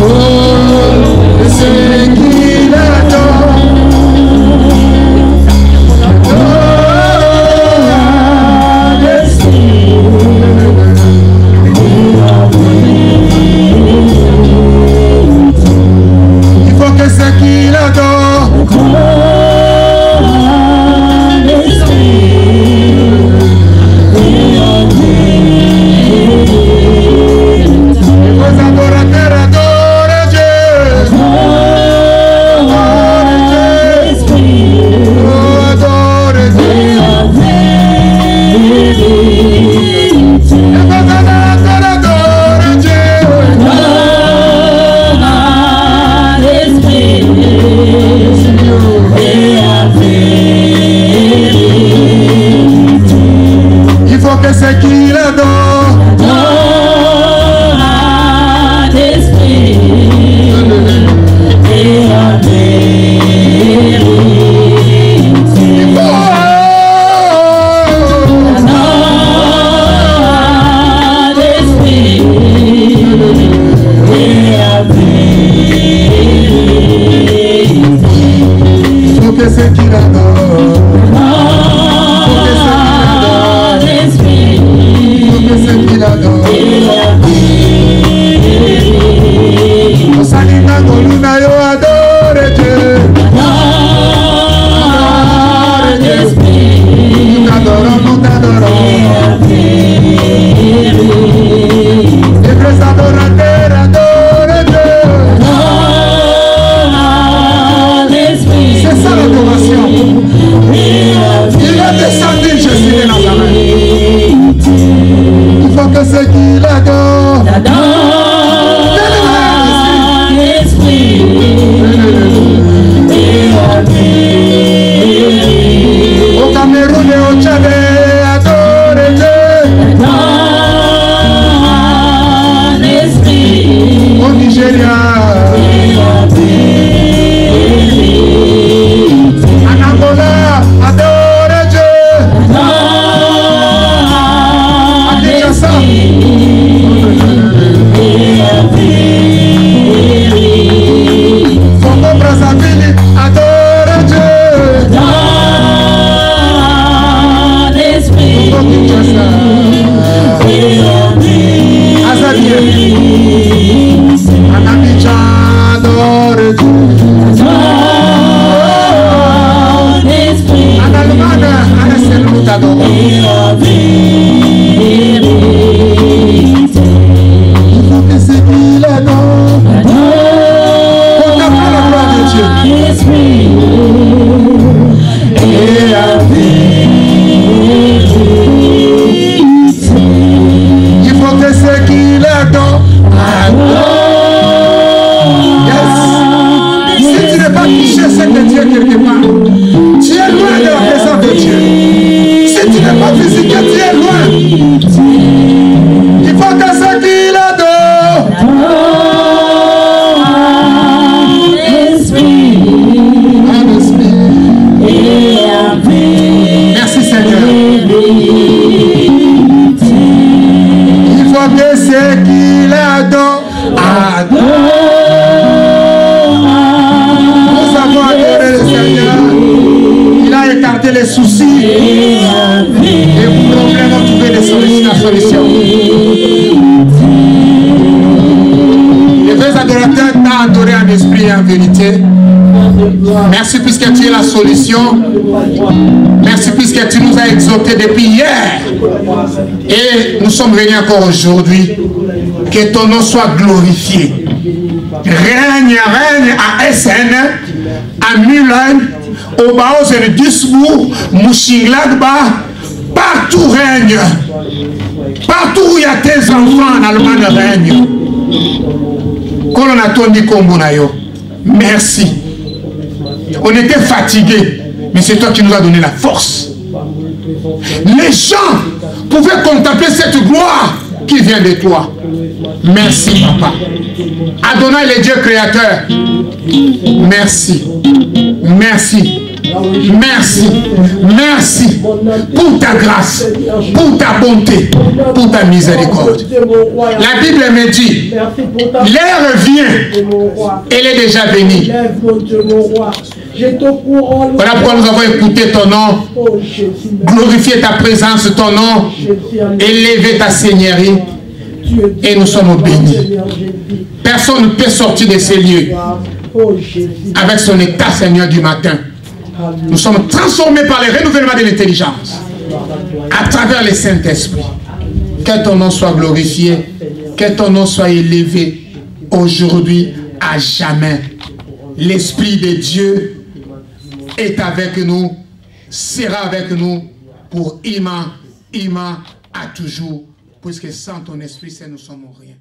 Oh, c'est qu'il adore. Nous avons adoré le Seigneur. Il a écarté les soucis. Les problèmes ont trouvé des solutions. Les vrais adorateurs t'ont adoré en esprit et en vérité. Merci puisque tu es la solution. Merci puisque tu nous as exhortés depuis hier. Et nous sommes venus encore aujourd'hui. Que ton nom soit glorifié. Règne à SN, à Mulan, au Baos et Duisbourg, Mouchinglagba. Partout règne. Partout où il y a tes enfants en Allemagne règne. Merci. On était fatigués, mais c'est toi qui nous as donné la force. Les gens pouvaient contempler cette gloire qui vient de toi. Merci, Papa. Adonai, le Dieu créateur. Merci. Merci. Merci. Merci pour ta grâce, pour ta bonté, pour ta miséricorde. La Bible me dit, l'heure vient, elle est déjà bénie. Voilà pourquoi nous avons écouté ton nom, glorifié ta présence, ton nom, élevé ta seigneurie, et nous sommes bénis. Personne ne peut sortir de ces lieux avec son état, Seigneur, du matin. Nous sommes transformés par le renouvellement de l'intelligence à travers le Saint-Esprit. Que ton nom soit glorifié, que ton nom soit élevé aujourd'hui, à jamais. L'Esprit de Dieu est avec nous, sera avec nous pour Ima, à toujours, puisque sans ton Esprit, nous sommes rien.